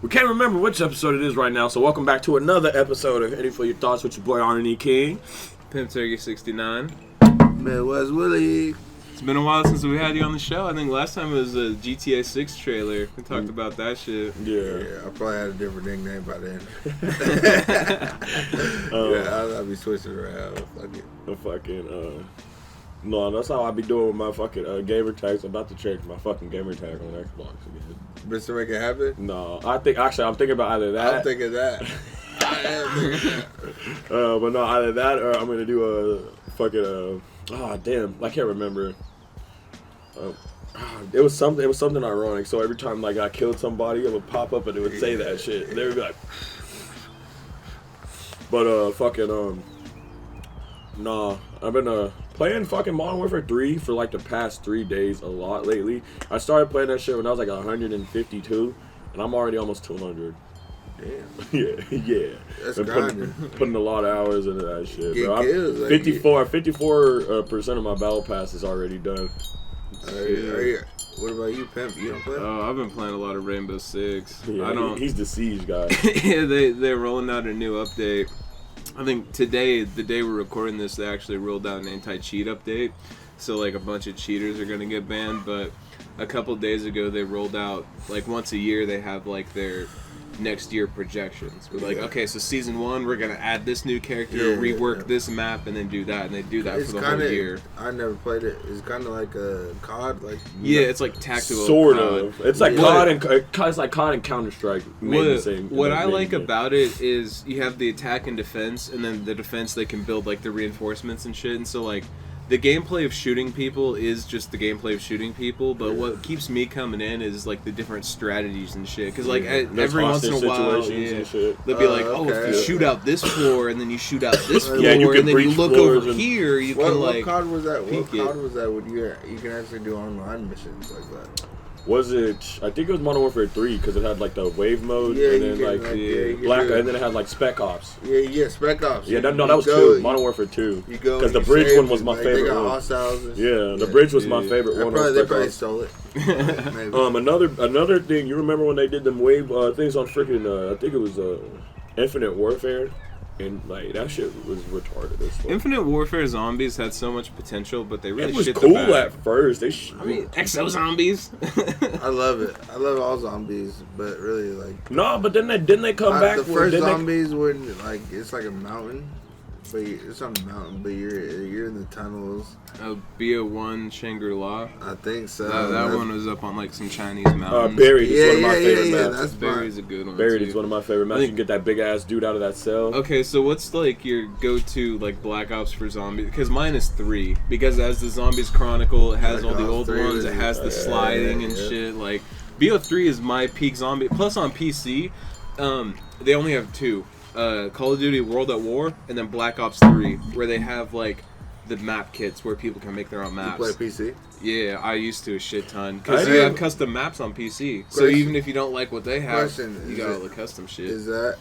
We can't remember which episode it is right now, so welcome back to another episode of Henny for Your Thoughts with your boy Henny King. Pimp Turkey 69. Midwest Willie. It's been a while since we had you on the show. I think last time it was a GTA 6 trailer. We talked about that shit. Yeah, I probably had a different nickname by then. I'll be switching around. Fuck it. No, that's how I be doing with my fucking gamer tags. I'm about to change my fucking gamer tag on Xbox again. Mr. Make It Happen? No, I'm thinking about either that. I'm thinking that. I am thinking that. But no, either that or I'm gonna do a fucking I can't remember. It was something ironic. So every time like I killed somebody, it would pop up and it would say that shit. They would be like, but nah. I've been playing fucking Modern Warfare 3 for like the past 3 days a lot lately. I started playing that shit when I was like 152, and I'm already almost 200. Damn. yeah. That's grinding. Putting a lot of hours into that shit, get bro. kills, 54% of my battle pass is already done. What about you, Pimp? You don't play? Oh, I've been playing a lot of Rainbow Six. Yeah, he's the Siege guy. Yeah, they're rolling out a new update. I think today, the day we're recording this, they actually rolled out an anti-cheat update. So, like, a bunch of cheaters are going to get banned. But a couple days ago, they rolled out, like, once a year, they have, like, their next year projections. We're like, okay, so Season 1, we're going to add this new character, rework this map, and then do that. And they do that for the whole year. I never played it. It's kind of like a COD. It's like tactical sort COD. of. It's like COD it's like COD and Counter-Strike. What I like about it is you have the attack and defense, and then the defense they can build like the reinforcements and shit. And so like the gameplay of shooting people is just the gameplay of shooting people, but what keeps me coming in is like the different strategies and shit. Because like every once in a while, they'll be like, if you shoot out this floor and then you shoot out this floor, and then you look over here, you can like. What COD was that? What COD was that when you can actually do online missions like that? Was it? I think it was Modern Warfare 3 because it had like the wave mode and then Black, and then it had like Spec Ops. Yeah, Spec Ops. Yeah, that was 2. Modern Warfare 2. Because the bridge one was my favorite. They got hostiles. The bridge was my favorite one. They probably stole it. Another thing. You remember when they did them wave things on freaking? I think it was Infinite Warfare. And like that shit was retarded as fuck. Infinite Warfare zombies had so much potential, but they really it was shit cool the bed. at first. Exo zombies. I love it. I love all zombies, but really like but then they come back. The first zombies when like it's like a mountain, but it's on a mountain, but you're in the tunnels. BO1 Shangri-La. I think so. That one was up on like some Chinese mountains. Buried is one of my favorite maps. Buried's a good one. Buried is one of my favorite maps. You can get that big ass dude out of that cell. Okay, so what's like your go-to like Black Ops for zombies? Because mine is 3. Because as the Zombies Chronicle, it has all the old ones. It has the sliding and shit. Like BO3 is my peak zombie. Plus on PC, they only have 2. Call of Duty World at War and then Black Ops 3, where they have like the map kits where people can make their own maps. You play PC? Yeah, I used to a shit ton. Because you have custom maps on PC. So even if you don't like what they have, you got all the custom shit. Is that,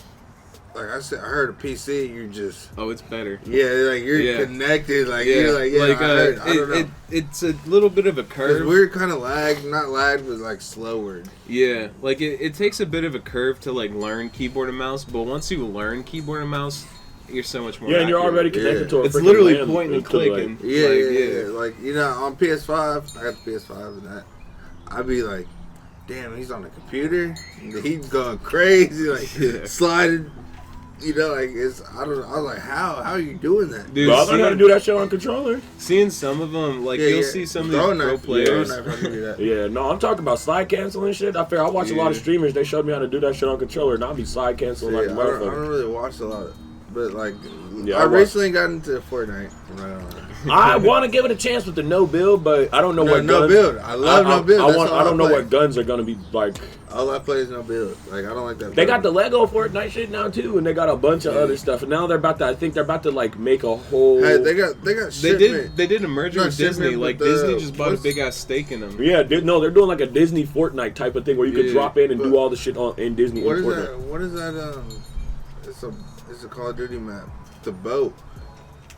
like I said, I heard a PC, you just... Oh, it's better. Yeah, like you're connected. Like, you're like, I don't know. It's a little bit of a curve. We're kind of not lagged, but like slower. Yeah, like it takes a bit of a curve to like learn keyboard and mouse, but once you learn keyboard and mouse, you're so much more accurate. And you're already connected to a it's literally pointing and clicking. Like, you know, on PS5, I got the PS5 and that, I'd be like, damn, he's on the computer, he's going crazy, like, sliding, you know, like, I was like, how are you doing that? Dude, I learned how to do that shit on controller. Seeing some of them, like, you'll see some of these pro players. I'm talking about slide canceling shit. I watch a lot of streamers, they showed me how to do that shit on controller, and I'll be slide canceling like a motherfucker. I don't really watch a lot of it. But like, I recently got into Fortnite. I want to give it a chance with the no build, but I don't know what no guns. build. I love no build. I don't know what guns are gonna be like. All I play is no build. Like I don't like that. They got the Lego Fortnite shit now too, and they got a bunch of other stuff. And now I think they're about to like make a whole. Hey, they got. They did a merger with Disney. Like Disney just bought a big ass stake in them. Yeah, they're doing like a Disney Fortnite type of thing where you could drop in and do all the shit in Disney. What is that? What is that? It's a Call of Duty map. The boat.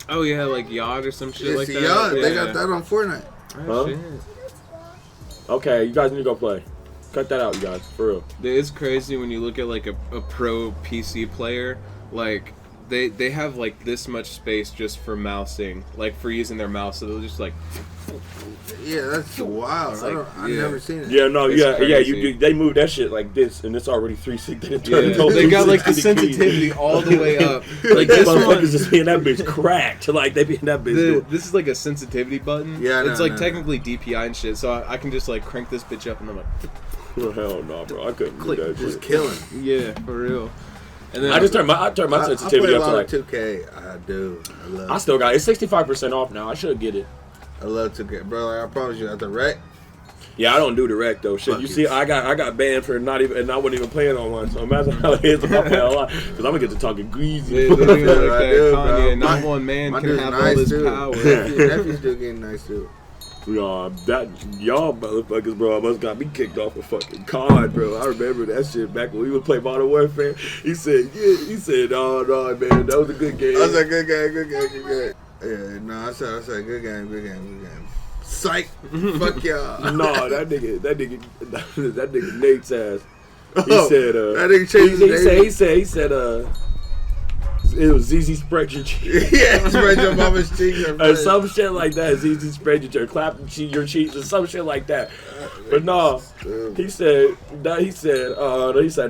Oh yeah, like yacht or some shit like that. Yacht. They got that on Fortnite. Oh, shit. Okay, you guys need to go play. Cut that out, you guys, for real. It's crazy when you look at like a pro PC player, like they have like this much space just for mousing, like for using their mouse, so they'll just like. Yeah, that's wild. Like, I've never seen it. Yeah, no, It's yeah, crazy. you do. They move that shit like this, and it's already 360. Yeah, they got like the sensitivity all the way up. Like this one, motherfuckers just being that bitch cracked. Like they be in that bitch. this is like a sensitivity button. Yeah, it's like technically DPI and shit, so I can just like crank this bitch up and I'm like, Oh, hell no, bro. I couldn't do Click. that Just shit. killing. yeah, for real. And then I just turned my I sensitivity play a up to lot like. of 2K. I do. I still got it's 65% off now. I should get it. I love 2K, bro. Like, I promise you, at the rec. Yeah, I don't do direct though. Shit, Fuck you it. see, I got banned for not even, and I wasn't even playing online. So imagine how it is if I play a lot, because I'm gonna get to talking greasy. they do like I that do, bro. Kanye, not one man My can dude's have all nice this too. power. Nephew's still getting nice too. That y'all motherfuckers, bro, almost got me kicked off of fucking COD, bro. I remember that shit back when we would play Modern Warfare. He said, no, man, that was a good game. I was like, good game. Yeah, no, I said, good game. Psych, fuck y'all. No, that nigga Nate's ass. He Oh, said, that nigga changed his name. he said, it was ZZ spread your cheeks. Yeah, spread your mama's cheeks. Or some shit like that. ZZ spread your clap your cheeks or some shit like that. But no, he said,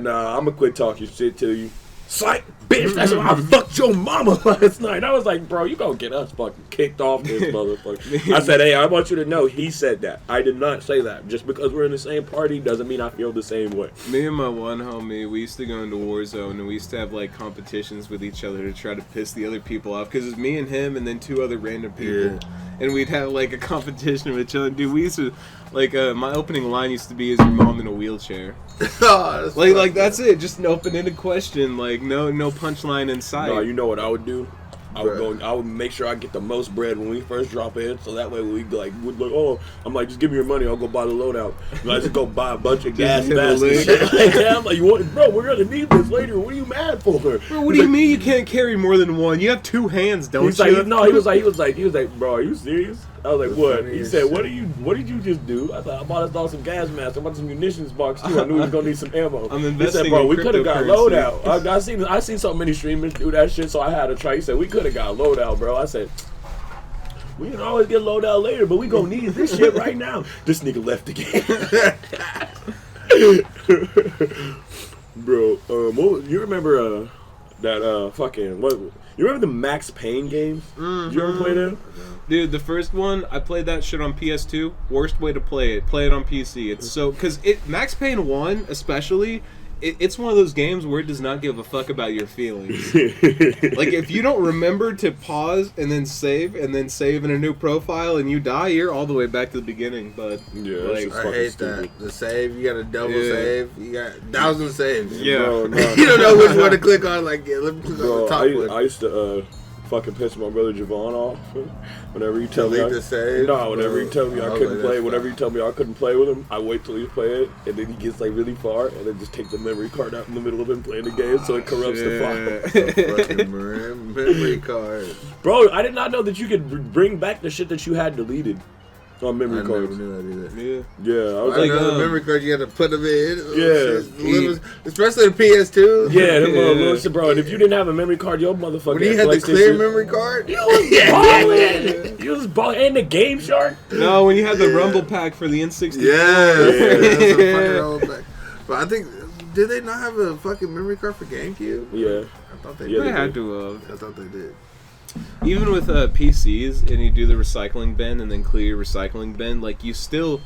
nah, I'm gonna quit talking shit to you. Psych, bitch, that's why I fucked your mama last night. I was like, bro, you gonna get us fucking kicked off this motherfucker. I said, hey, I want you to know he said that. I did not say that. Just because we're in the same party doesn't mean I feel the same way. Me and my one homie, we used to go into Warzone and we used to have like competitions with each other to try to piss the other people off, because it's me and him and then two other random people. And we'd have like a competition with each other. Dude, we used to, like, my opening line used to be, is your mom in a wheelchair? Oh, Like that's it, just an open-ended question, like no punchline in sight. No, you know what I would do? I Bruh. would make sure I get the most bread when we first drop in, so that way we'd like, oh, I'm like, just give me your money, I'll go buy the loadout. And I just go buy a bunch of gas hit the masks and link. shit like that. I'm like, bro, we're gonna need this later. What are you mad for? Bro, what do you mean you can't carry more than one? You have two hands, don't He's you? like, no, he was like, bro, are you serious? I was like, what? He funniest said, shit. what did you just do? I thought I bought us all some gas masks. I bought some munitions box too. I knew we was gonna need some ammo. I'm He investing said, bro, in we could have got cryptocurrency. loadout. I seen so many streamers do that shit, so I had to try. He said, we could have got loadout, bro. I said, we can always get loadout later, but we gonna need this shit right now. This nigga left the game. Bro, you remember that fucking what? You remember the Max Payne games? Did you ever play them? Dude, the first one, I played that shit on PS2. Worst way to play it. Play it on PC. It's so... Because Max Payne 1, especially, it's one of those games where it does not give a fuck about your feelings. Like, if you don't remember to pause and then save in a new profile and you die, you're all the way back to the beginning, bud. Yeah, Like, that's I fucking hate stupid. that. The save, you got a double Yeah. save. You got 1,000 saves. Yeah. Bro, no. You don't know which one to click on. Like, yeah, let me click on Bro, the top I one. used to fucking piss my brother Javon off whenever he tell me Delete the save? No, whenever he tell me I was couldn't like, play, that's whenever fine. he tell me I couldn't play with him, I wait till he play it, and then he gets like really far, and then just take the memory card out in the middle of him playing the game, so it corrupts the file. Fucking memory card. Bro, I did not know that you could bring back the shit that you had deleted on memory I never cards. knew that either. Yeah. Yeah, I was I like, like, know the memory card you had to put them in. Yeah. Especially the PS2. yeah, them Yeah. little shit, bro. And if you didn't have a memory card, your motherfucker When you had the PlayStation- clear memory card. You was balling. You was balling. And the Game Shark. No, when you had the Yeah. Rumble Pack for the N64. Yeah. Yeah. That's a fucking old back. But I think, did they not have a fucking memory card for GameCube? Yeah. I thought they Yeah, They did. had to have. I thought they did. Even with PCs, and you do the recycling bin and then clear your recycling bin, like, you still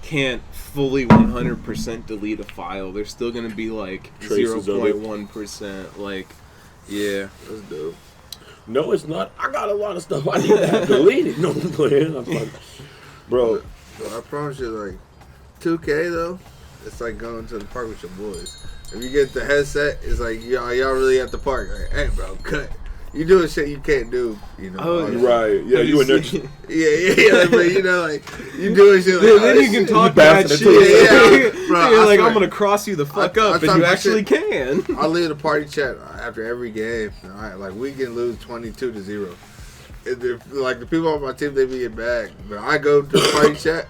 can't fully 100% delete a file. There's still going to be, like, Traces of it. 0.1%. Like, yeah. That's dope. No, it's not. I got a lot of stuff I need to have deleted. No, I'm playing. I'm like, bro. But I promise you, like, 2K though, it's like going to the park with your boys. If you get the headset, it's like y'all really at the park. Like, hey, bro, cut. You doing shit you can't do. You know. Oh, all that Right. Yeah, Have you in there. seen- Yeah, but you know, like you doing shit. Like, Then, oh, then this you can shit- talk bastard that until shit. you- Yeah, bro, You're I like, swear. I'm gonna cross you the fuck I up, and talk you my actually shit. can. I leave the party chat after every game. All right, like we can lose 22-0. Like the people on my team, they be getting back. But I go to the party chat.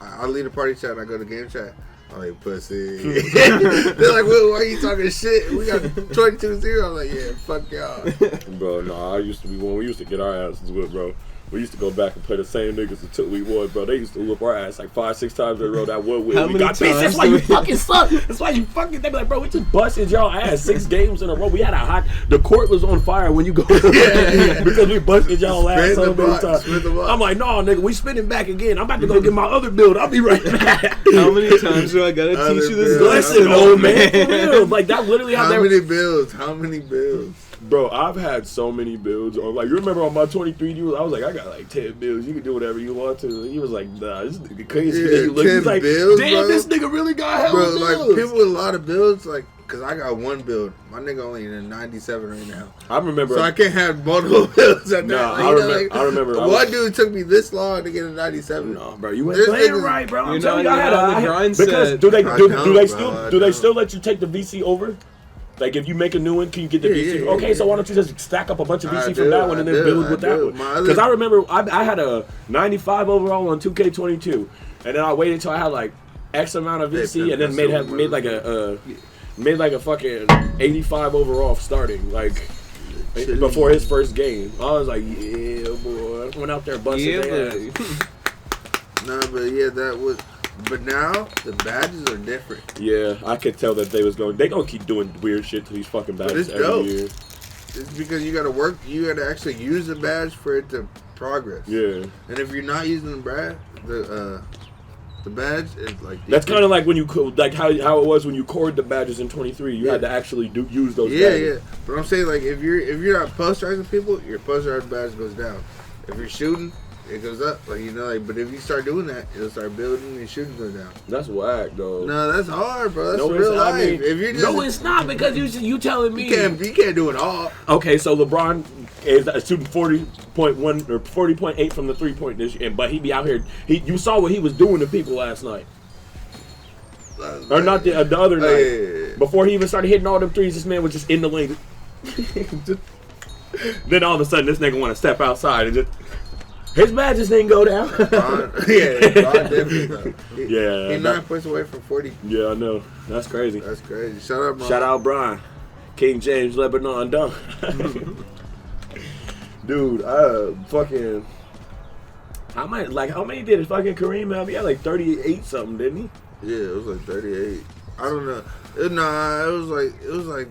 I leave the party chat. And I go to game chat. I'm like, pussy. They're like, well, why are you talking shit? We got 22-0. I'm like, yeah, fuck y'all. Bro, no, I used to be one. We used to get our asses whipped, bro. We used to go back and play the same niggas until we won, bro. They used to whoop our ass like 5-6 times in a row. That one win. How We many got pissed. times That's why you fucking suck. That's why you fucking. They be like, bro, we just busted y'all ass 6 games in a row. We had a hot. The court was on fire when you go because we busted y'all ass so many times. I'm like, no, nigga, we spinning back again. I'm about to go get my other build. I'll be right back. How many times do I gotta teach you this Listen, lesson, old man? For real. Like that literally how many builds? How many builds? Bro, I've had so many builds. Like, you remember on my 23, I was like, I got like 10 builds. You can do whatever you want to. He was like, nah, this nigga crazy. Yeah, He's like, builds, damn, bro. this nigga really got hella Bro, builds. like, people with a lot of builds, like, because I got one build. My nigga only in a 97 right now. I remember. So I can't have multiple builds at that. No, Like, I remember. One dude took me this long to get a 97. No, bro, you ain't playing right, bro. I'm telling you, I had the grind because set. do they I don't. still let you take the VC over? Like, if you make a new one, can you get the VC? Yeah, okay, so why don't you just stack up a bunch of VC from that one and then build with that one? Because I remember I had a 95 overall on 2K22, and then I waited till I had like X amount of VC, and then made like a fucking 85 overall starting, like before his first game. I was like, yeah, boy. I went out there busting their ass. Nah, but yeah, that was. But now the badges are different. Yeah, I could tell that they gonna keep doing weird shit to these fucking badges every year. It's because you gotta work. You gotta actually use the badge for it to progress. Yeah. And if you're not using the badge is like that's kind of like when you like how it was when you cored the badges in 23. You had to actually use those. badges. Yeah. But I'm saying, like, if you're not posterizing people, your posterized badge goes down. If you're shooting, it goes up. Like, you know, like, but if you start doing that, it'll start building and shooting go down. That's whack, though. No, that's hard, bro. That's No, real it's- I life. mean, If you're just, no, it's not because you telling me you can't do it all. Okay, so LeBron is shooting 40.1 or 40.8 from the 3-point this year, but he be out here. You saw what he was doing to people last night, or not the other night. Yeah. Before he even started hitting all them threes, this man was just in the lane. Then all of a sudden, this nigga want to step outside and just his badges didn't go down. Bron definitely though. Yeah, He's 9 points away from 40. Yeah, I know. That's crazy. That's crazy. Shout out, Bron. Shout out, Brian. King James, Lebanon, dunk. Dude, fucking. How many did fucking Kareem have? He had like 38 something, didn't he? Yeah, it was like 38. I don't know. It was like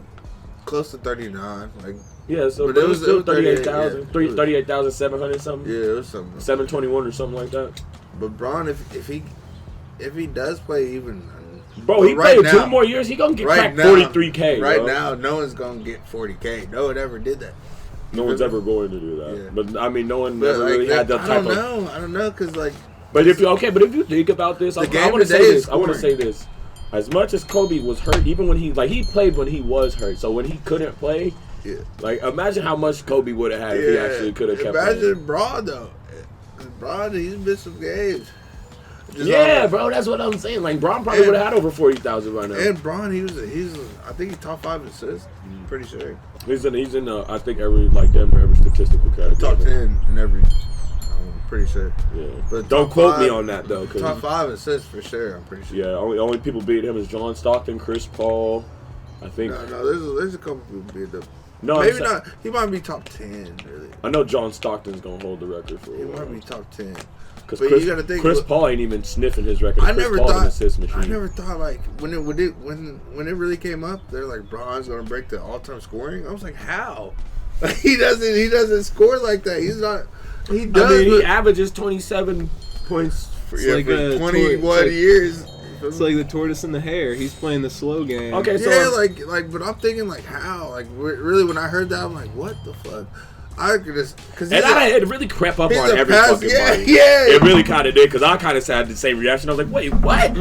close to 39. Like, Yeah, so But but it it was was- still it was 38, 38,000, yeah. 38,700 something. yeah, it was something. 721 or something like that. But Bron, if he does play even, Bro, he right played now- 2 more years. He gonna get right cracked now, 43K. right bro. now, no one's gonna get 40K. No one ever did that. No one's ever going to do that. Yeah. But I mean, no one But ever like, really had that I type don't of. know. I don't know, cause like, But if you think about this, I game want to today say is this. I want to scoring. say this. As much as Kobe was hurt, even when he played when he was hurt. So when he couldn't play, yeah, like imagine how much Kobe would have had if he actually could have kept playing. Imagine Bron though. Bron, he's missed some games. Just Yeah, all- bro, that's what I'm saying. Like Bron probably would have had over 40,000 right now. And Bron, he's I think he's top 5 assists. Pretty sure. He's in I think every statistical category. Top 10 in every. I'm pretty sure. Yeah, But don't top quote 5 me on that though. 'Cause Top 5 assists for sure. I'm pretty sure. yeah, only people beat him is John Stockton, Chris Paul. I think. No, there's a couple people beat him. No, Maybe not. He might be top 10. Really. I know John Stockton's gonna hold the record for He it. might be top 10. Because But Chris, you gotta think, Chris look- Paul ain't even sniffing his record. I Chris never Paul's an thought. assist machine. I never thought like when it really came up, they're like Bron's gonna break the all-time scoring. I was like, how? Like, he doesn't score like that. He's not. He does. I mean, he but- averages 27 points. It's yeah, like for a 21 years. It's like the tortoise and the hare. He's playing the slow game. Okay, so Yeah, like, but I'm thinking like how? Like, really, when I heard that, I'm like, what the fuck? I could just because and it really crept up he's on a every pass- fucking yeah, body. yeah. It really kind of did because I kind of had the same reaction. I was like, wait, what?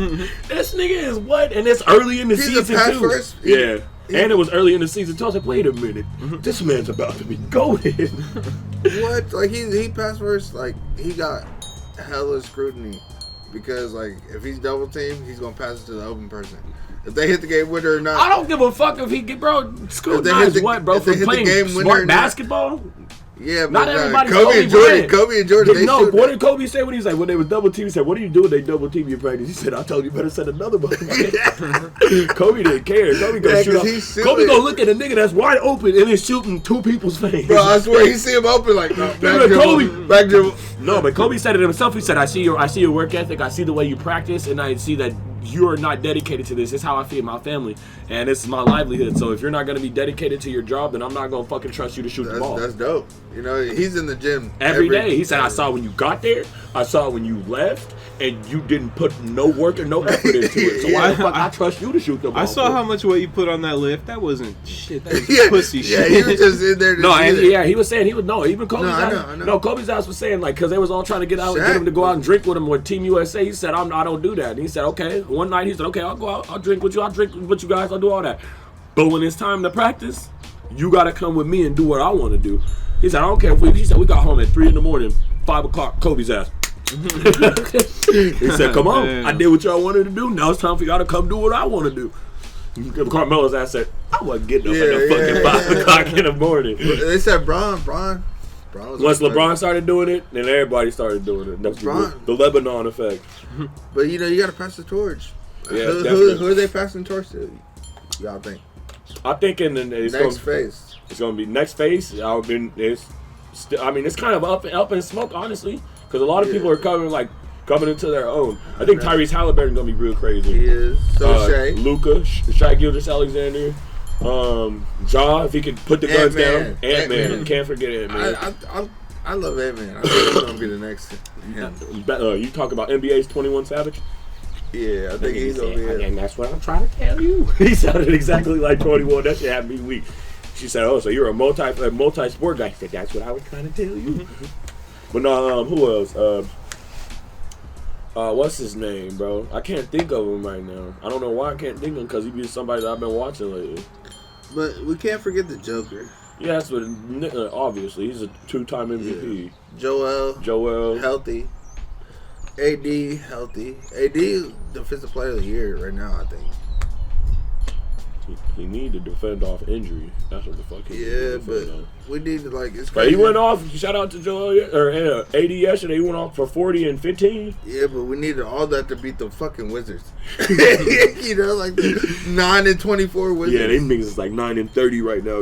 This nigga is what? And it's early in the He's a season pass too. first. Yeah. And it was early in the season too. I was like, wait a minute. This man's about to be goated. What? Like he passed first. Like he got hella scrutiny because like if he's double teamed, he's gonna pass it to the open person. If they hit the game winner or not, I don't give a fuck if he get, bro. If they hit Scrutinize the- what, bro? if they For hit the playing game winner or smart not. basketball? Yeah, but not everybody's Kobe and Jordan. They no, shoot what did Kobe say when he's like, when they was double team? He said, "What do you do when they double team you in practice?" He said, "I told you better set another one." Kobe didn't care. Kobe gonna shoot up. Kobe gonna look at a nigga that's wide open and is shooting two people's face. Bro, I swear he see him open like no, back dribble. No, but Kobe said it himself. He said, I see your work ethic. I see the way you practice, and I see that you're not dedicated to this. It's how I feed my family, and this is my livelihood. So if you're not going to be dedicated to your job, then I'm not going to fucking trust you to shoot the ball. That's dope. You know, he's in the gym every day. He said, I saw when you got there. I saw when you left. And you didn't put no work or no effort into it. So why the fuck I trust you to shoot the ball? I saw how much weight you put on that lift. That wasn't shit. That was pussy shit. Yeah, he was just in there. He was saying even Kobe's ass. No, Kobe's ass was saying like because they was all trying to get him to go out and drink with him with Team USA. He said I don't do that. And he said okay. One night he said okay, I'll go out. I'll drink with you. I'll drink with you guys. I'll do all that. But when it's time to practice, you got to come with me and do what I want to do. He said I don't care if he said we got home at 3 a.m, 5 o'clock. Kobe's ass. He said, "Come on, I did what y'all wanted to do. Now it's time for y'all to come do what I want to do." Carmelo's ass said, "I wasn't getting up at the fucking 5 o'clock in the morning." They said Bron. Once LeBron started doing it, then everybody started doing it. That's the Lebanon effect. But you know, you got to pass the torch. Yeah, who are they passing the torch to? Y'all think? I'm thinking next phase. It's gonna be next phase. It's kind of up in smoke, honestly. Because a lot of people are coming into their own. I think Tyrese Halliburton's gonna be real crazy. He is. So Shea, Luka, Shai Gilgeous-Alexander, Ja, if he could put the guns down. Ant-Man. Can't forget Ant-Man. I love Ant-Man. I think he's gonna be the next. You talk about NBA's 21 Savage? Yeah, I think he's over here. And that's what I'm trying to tell you. He sounded exactly like 21. That shit had me weak. She said, "Oh, so you're a multi-sport guy?" He said, "That's what I was trying to tell you." But no, who else? What's his name, bro? I can't think of him right now. I don't know why I can't think of him because he be somebody that I've been watching lately. But we can't forget the Joker. Yeah, that's what. Obviously, he's a 2-time MVP. Yeah. Joel, healthy. AD healthy. AD defensive player of the year right now, I think. He need to defend off injury. That's what the fuck he but we need to it's crazy. But he went off. Shout out to Joel or AD yesterday. He went off for 40 and 15. Yeah, but we needed all that to beat the fucking Wizards. You know, like the 9 and 24 Wizards. Yeah, they niggas is like 9 and 30 right now.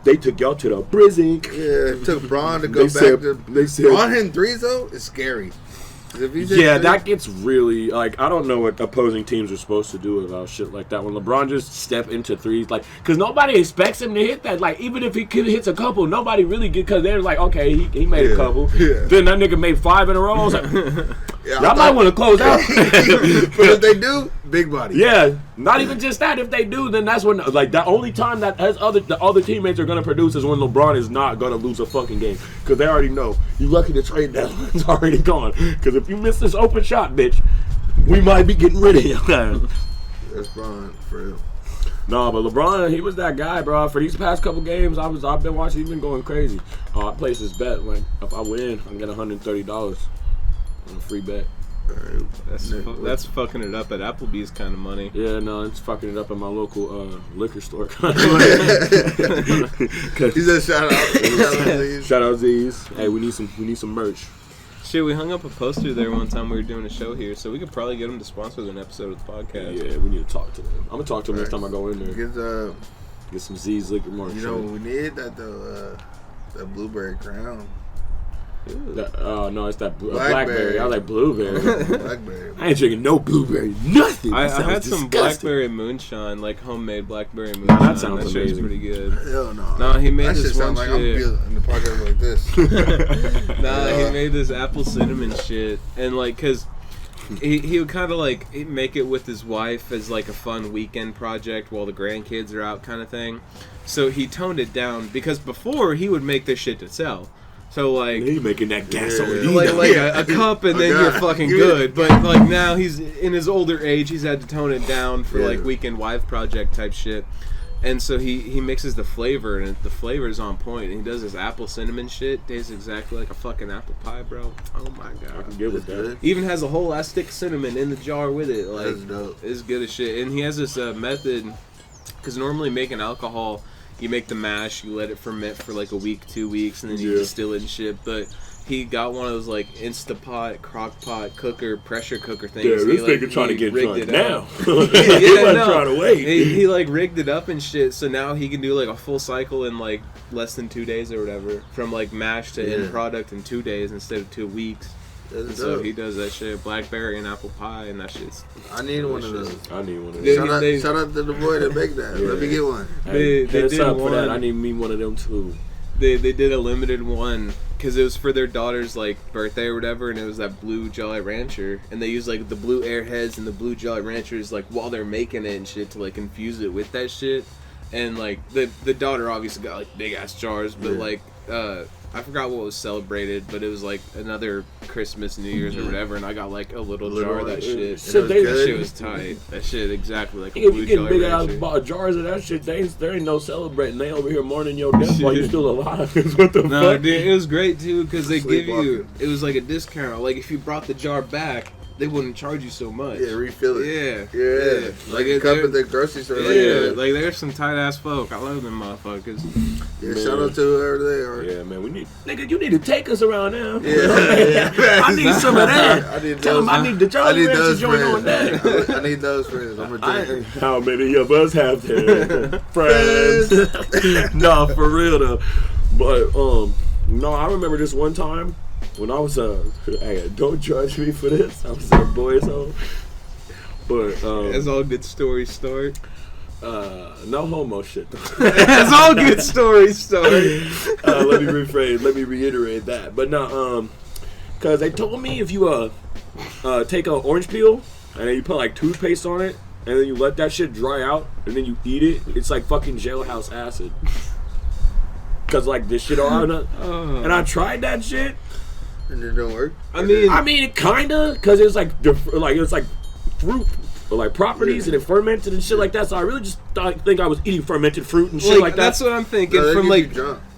They took y'all to the prison. Yeah, it took Bron to go back to. Bron hitting threes though is scary. That gets really I don't know what opposing teams are supposed to do about shit like that when LeBron just step into threes because nobody expects him to hit that. Even if he hits a couple, nobody really get because they're like, okay, he made a couple. Yeah. Then that nigga made 5 in a row. I was like, y'all might want to close out. But if they do, big body. Yeah, not even just that. If they do, then that's when the only time that the other teammates are gonna produce is when LeBron is not gonna lose a fucking game because they already know you lucky the trade deadline's already gone. Because if you miss this open shot, bitch, we might be getting rid of you. That's LeBron for real. No, but LeBron, he was that guy, bro. For these past couple games, I've been watching. He's been going crazy. I placed his bet. If I win, I can get $130 on a free bet. That's fucking it up at Applebee's kind of money. Yeah, no, it's fucking it up at my local liquor store. He said shout out. Shout out Z's. Hey, we need some merch. Shit, we hung up a poster there one time we were doing a show here, so we could probably get them to sponsor an episode of the podcast. Yeah, we need to talk to them. I'm gonna talk to them next time I go in there. Get some Z's liquor merch. You know what we need? That blueberry crown. No, it's that blackberry. I like blueberry. Blackberry. I ain't drinking no blueberry. Nothing. I had some blackberry moonshine, homemade blackberry moonshine. Nah, that sounds amazing. Shit's pretty good. Hell no. No, he made that this one like I'm in the podcast like this. He made this apple cinnamon shit, and cause he would kind of make it with his wife as a fun weekend project while the grandkids are out, kind of thing. So he toned it down because before he would make this shit to sell. So he making that gasoline, a cup, and then you're fucking good. But now he's in his older age, he's had to tone it down for weekend wife project type shit. And so he mixes the flavor, and the flavor is on point. And he does this apple cinnamon shit, tastes exactly like a fucking apple pie, bro. Oh my god, I can get with that. Even has a whole ass stick of cinnamon in the jar with it. That's dope. It's good as shit. And he has this method, because normally making alcohol, you make the mash, you let it ferment for like a week, 2 weeks, and then you distill it and shit. But he got one of those like Instapot, crock-pot, cooker, pressure cooker things. Yeah, this nigga trying to get drunk now. Trying to wait. He like rigged it up and shit, so now he can do like a full cycle in like less than 2 days or whatever, from like mash to end product in 2 days instead of 2 weeks. So he does that shit, blackberry and apple pie, and that shit's. I need one of those. I need one of those. Shout out to the boy that make that. Let me get one. They did up for that. I need me one of them too. They did a limited one because it was for their daughter's like birthday or whatever, and it was that blue Jolly Rancher, and they used like the blue Airheads and the blue Jolly Ranchers like while they're making it and shit to like infuse it with that shit, and like the daughter obviously got like big ass jars, but like I forgot what was celebrated, but it was like another Christmas, New Year's, or whatever, and I got like a little jar of that shit. That shit was tight. That shit exactly like a blue Jolly Rancher. Big ass jars of that shit. There ain't no celebrating. They over here mourning your death while you still alive. What the fuck? Dude, it was great too because they give you. It was like a discount. Like if you brought the jar back, they wouldn't charge you so much. Yeah, refill it. Yeah. Like a cup at the grocery store. Yeah, like there's some tight ass folk. I love them motherfuckers. Yeah, shout out to whoever they are. Yeah, man, we need nigga. You need to take us around now. Yeah, I need some of that. I need Tell them I need the Jolly Rancher joint on that. I need those friends. I'm gonna drink. How many of us have them friends? No, for real though. But no, I remember this one time. When I was hey, don't judge me for this. I was a boy's home, but that's all good stories start. No homo shit. That's all good stories start. Let me rephrase. Let me reiterate that. But no, cause they told me if you take an orange peel and then you put like toothpaste on it and then you let that shit dry out and then you eat it, it's like fucking jailhouse acid. Cause like this shit all and I tried that shit. And it don't work. I mean, it kinda, cause it's like it's like fruit or like properties and it fermented and shit like that. So I really just think I was eating fermented fruit and shit like that. That's what I'm thinking. No, from like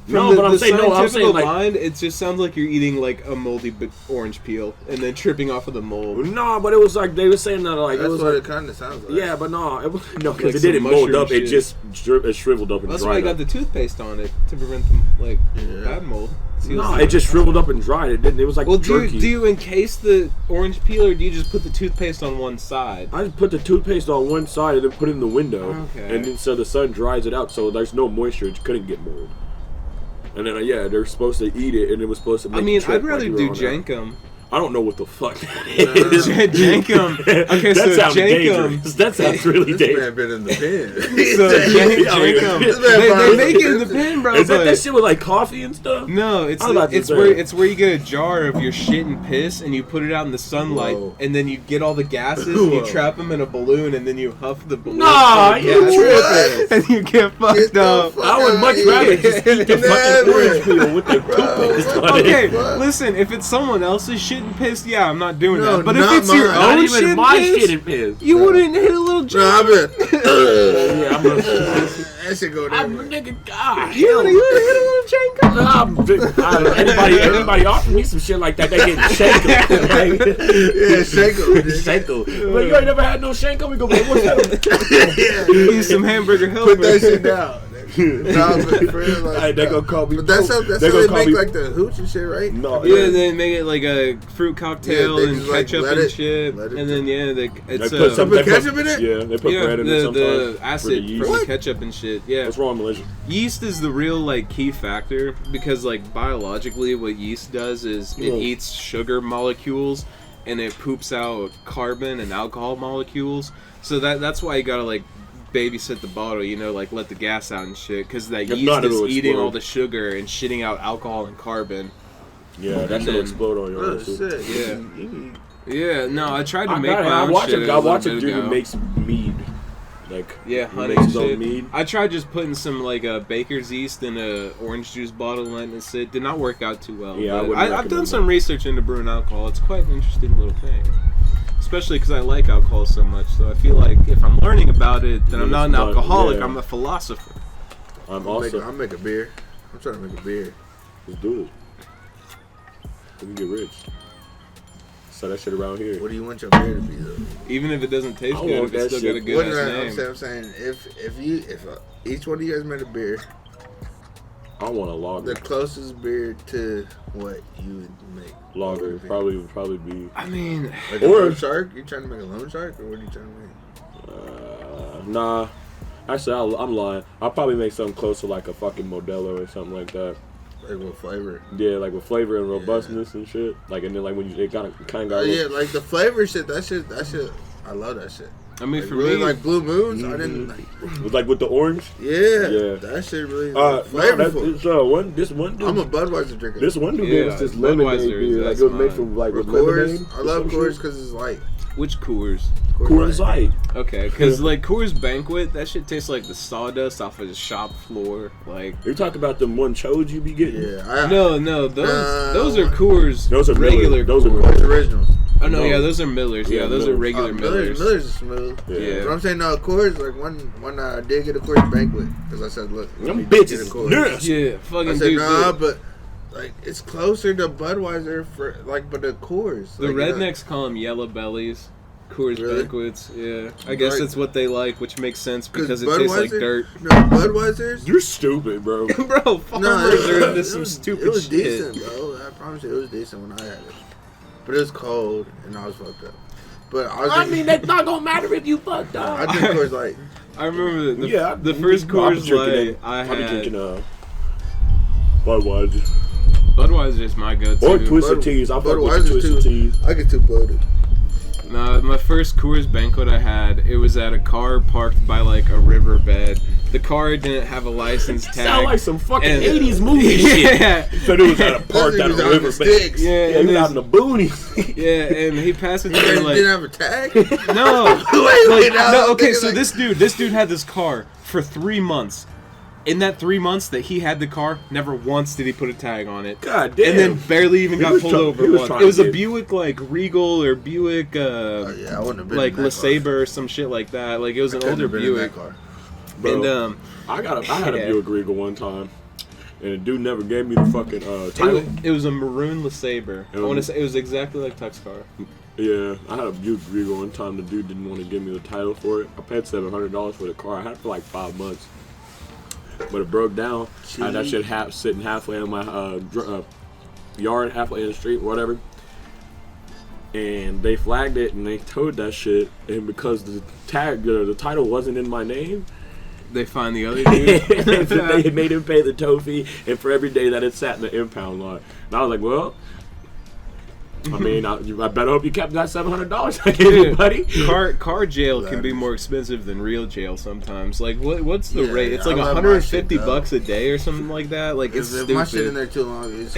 No, but I'm saying like mind, it just sounds like you're eating like a moldy orange peel and then tripping off of the mold. No, but it was like they were saying that like that's it was what like, it kind of sounds like. Yeah, but no, it was because Like it didn't mold up. shit. It just shriveled up and That's dried why I up. got the toothpaste on it to prevent the bad mold. No, it just shriveled up and dried. It didn't. It was like jerky. Do you encase the orange peel or do you just put the toothpaste on one side? I just put the toothpaste on one side and then put it in the window, and then so the sun dries it out, so there's no moisture. It couldn't get mold. And then they're supposed to eat it, and it was supposed to. Make I'd rather do jankum. I don't know what the fuck that is. Jankum. Okay, that so sounds jankum. dangerous. That sounds really dangerous. Man been in the pen. So jankum. They make it in the pen, bro. Is that shit with like coffee and stuff? No, it's where you get a jar of your shit and piss and you put it out in the sunlight and then you get all the gases and you trap them in a balloon and then you huff the balloon. Nah, you tripping. And you get fucked up. I would much rather just eat the fucking orange peel with the toothpaste on it. Okay, listen, if it's someone else's shit and piss, yeah, I'm not doing No, that. But not if it's mine. your Not own even shit my and piss, shit and piss. you wouldn't hit a little jar. No, Yeah, I'm a that shit go I'm there. nigga. God, You would hit a little jankum. Anybody offer me some shit like that, they get shankled. Yeah, shake 'em. Shankled. But you ain't never had no shank? We go, what's that? Use some hamburger helper. Put that shit down. Nah, but for real, like, Hey, they gonna call me. but that's how they they call make me, like the hooch and shit, right? No, Yeah, and then make it like a fruit cocktail Yeah, they and just, like, ketchup let and it- shit. let it And then they it's put some put ketchup in it? Yeah, they put bread in it the sometimes. acid for the yeast. from the ketchup and shit. Yeah. What's wrong, Malaysia? Yeast is the real like key factor because like biologically what yeast does is it eats sugar molecules and it poops out carbon and alcohol molecules. So that's why you gotta like babysit the bottle, like let the gas out and shit, because that If yeast not, is it'll eating explode. all the sugar and shitting out alcohol and carbon. Yeah, that And shit then- explode on your Oh ass. too. shit! Yeah. Yeah, no, I tried to make my I own watch shit. I watch a a dude little who bit ago. makes mead. Like, Yeah, he honey makes and his own shit. mead. I tried just putting some like baker's yeast in a orange juice bottle and letting it sit. Did not work out too well. Yeah, I but wouldn't I've recommend done that. some research into brewing alcohol. It's quite an interesting little thing. Especially because I like alcohol so much. So I feel like if I'm learning about it, then I'm not an alcoholic. yeah. I'm a philosopher. I'm I'll also. make a beer. I'm trying to make a beer. Let's do it. We can get rich. Sell that shit around here. What do you want your beer to be though? Even if it doesn't taste I good, want if it's that still got a shit. good ass name. I'm saying if each one of you guys made a beer, I want a lager. the closest beer to what you would make. Lager would be? probably be. I mean, Like Or- a Lone Shark? You trying to make a Lone Shark, or what are you trying to make? Nah. Actually, I'm lying. I'll probably make something close to like a fucking Modelo or something like that. Like what flavor? Yeah, like with flavor and robustness and shit. Like, and then like when you it kind of got. Yeah, like the flavor shit. That shit. I love that shit. I mean, Like, for really me, like Blue Moons. I didn't like. With like with the orange. Yeah, Yeah. that shit really No, flavorful. this one dude. I'm a Budweiser drinker. This one dude Yeah, gave us this lemonade Budweiser, beer. Like that's it was made mine. from like with Coors. lemonade. I love Coors because it's light. which Coors? Coors Light. Okay, because like Coors Banquet, that shit tastes like the sawdust off of the shop floor. Like, You talk about them one chos you be getting. Yeah. no, those are Coors. Those are regular Miller. Those are Coors. Miller. Those originals. Oh no, No. yeah, those are Millers. Yeah, Yeah, those are Millers. regular Millers. Miller's is smooth. Yeah. But I'm saying no Coors. Like one I did get a Coors Banquet because I said, look, Them we did bitches get a is Coors. nuts. Yeah, I fucking said dude. nah, the but like it's closer to Budweiser for like, but the Coors. the like, rednecks call them yellow bellies. Coors Really? Banquets. Yeah, I guess Like- that's what they like, which makes sense 'cause because it tastes like dirt. No, Budweisers. You're stupid, bro. Bro, farmers are into some stupid It was shit. decent, bro. I promise you, it was decent when I had it. But it was cold and I was fucked up. But I was. drinking- that's not gonna matter if you fucked I up. drink Coors Light. I remember the Yeah, the first no, I be Coors drinking Light I I be had. drinking Budweiser Budweiser is my go-to. or Twisted Bud- Teas. I fuck with Budweiser's the Twisted too. Teas. I get too bloated. No, my first Coors Banquet I had, it was at a car parked by like a riverbed. The car didn't have a license tag. Sound like some fucking and- 80s movie shit. Yeah, So it was at a park Those down niggas the out in river. the sticks. yeah, Yeah, and he was there's- out in the boonies. yeah, and he passed it You to guys me like, didn't have a tag? no, Wait, no, okay, nigga, so like- this dude had this car for 3 months. In that 3 months that he had the car, never once did he put a tag on it. God damn. And then barely even He got was pulled try- over he was once. trying It was to a get- Buick like Regal or Buick Yeah, I wouldn't have been like in that LeSabre car. or some shit like that. Like it was an Couldn't older have been in Buick. that car. Bro, And I had a yeah. Buick Regal one time, and the dude never gave me the fucking title. it was a maroon LeSabre. I It want to was- say it was exactly like Tuck's car. Yeah, I had a Buick Regal one time. The dude didn't want to give me the title for it. I paid $700 for the car. I had it for like 5 months, but it broke down. I had that shit sitting halfway in my yard, halfway in the street, whatever. And they flagged it and they towed that shit. And because the tag, the title wasn't in my name, They find the other dude. they made him pay the tow fee, and for every day that it sat in the impound lot. And I was like, well, I mean, I better hope you kept that $700 I gave you, buddy. Car jail can be more expensive than real jail sometimes. Like what's the Yeah, rate? It's I like let my 150 shit go. bucks a day or something like that. Like it's If stupid. my shit in there too long, it's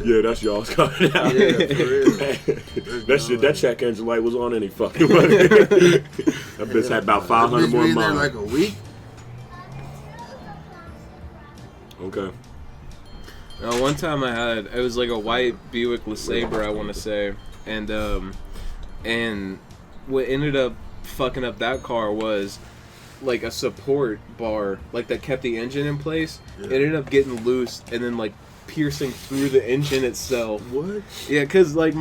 Yeah, that's y'all's car now. Yeah, for real. That check engine light was on any fucking way. That bitch had about 500 more Bitch be in there miles. like a week. Okay. One time it was like a white Buick LeSabre, I want to say, and what ended up fucking up that car was like a support bar, like that kept the engine in place. Yeah. It ended up getting loose and then like piercing through the engine itself. What? Yeah, cause like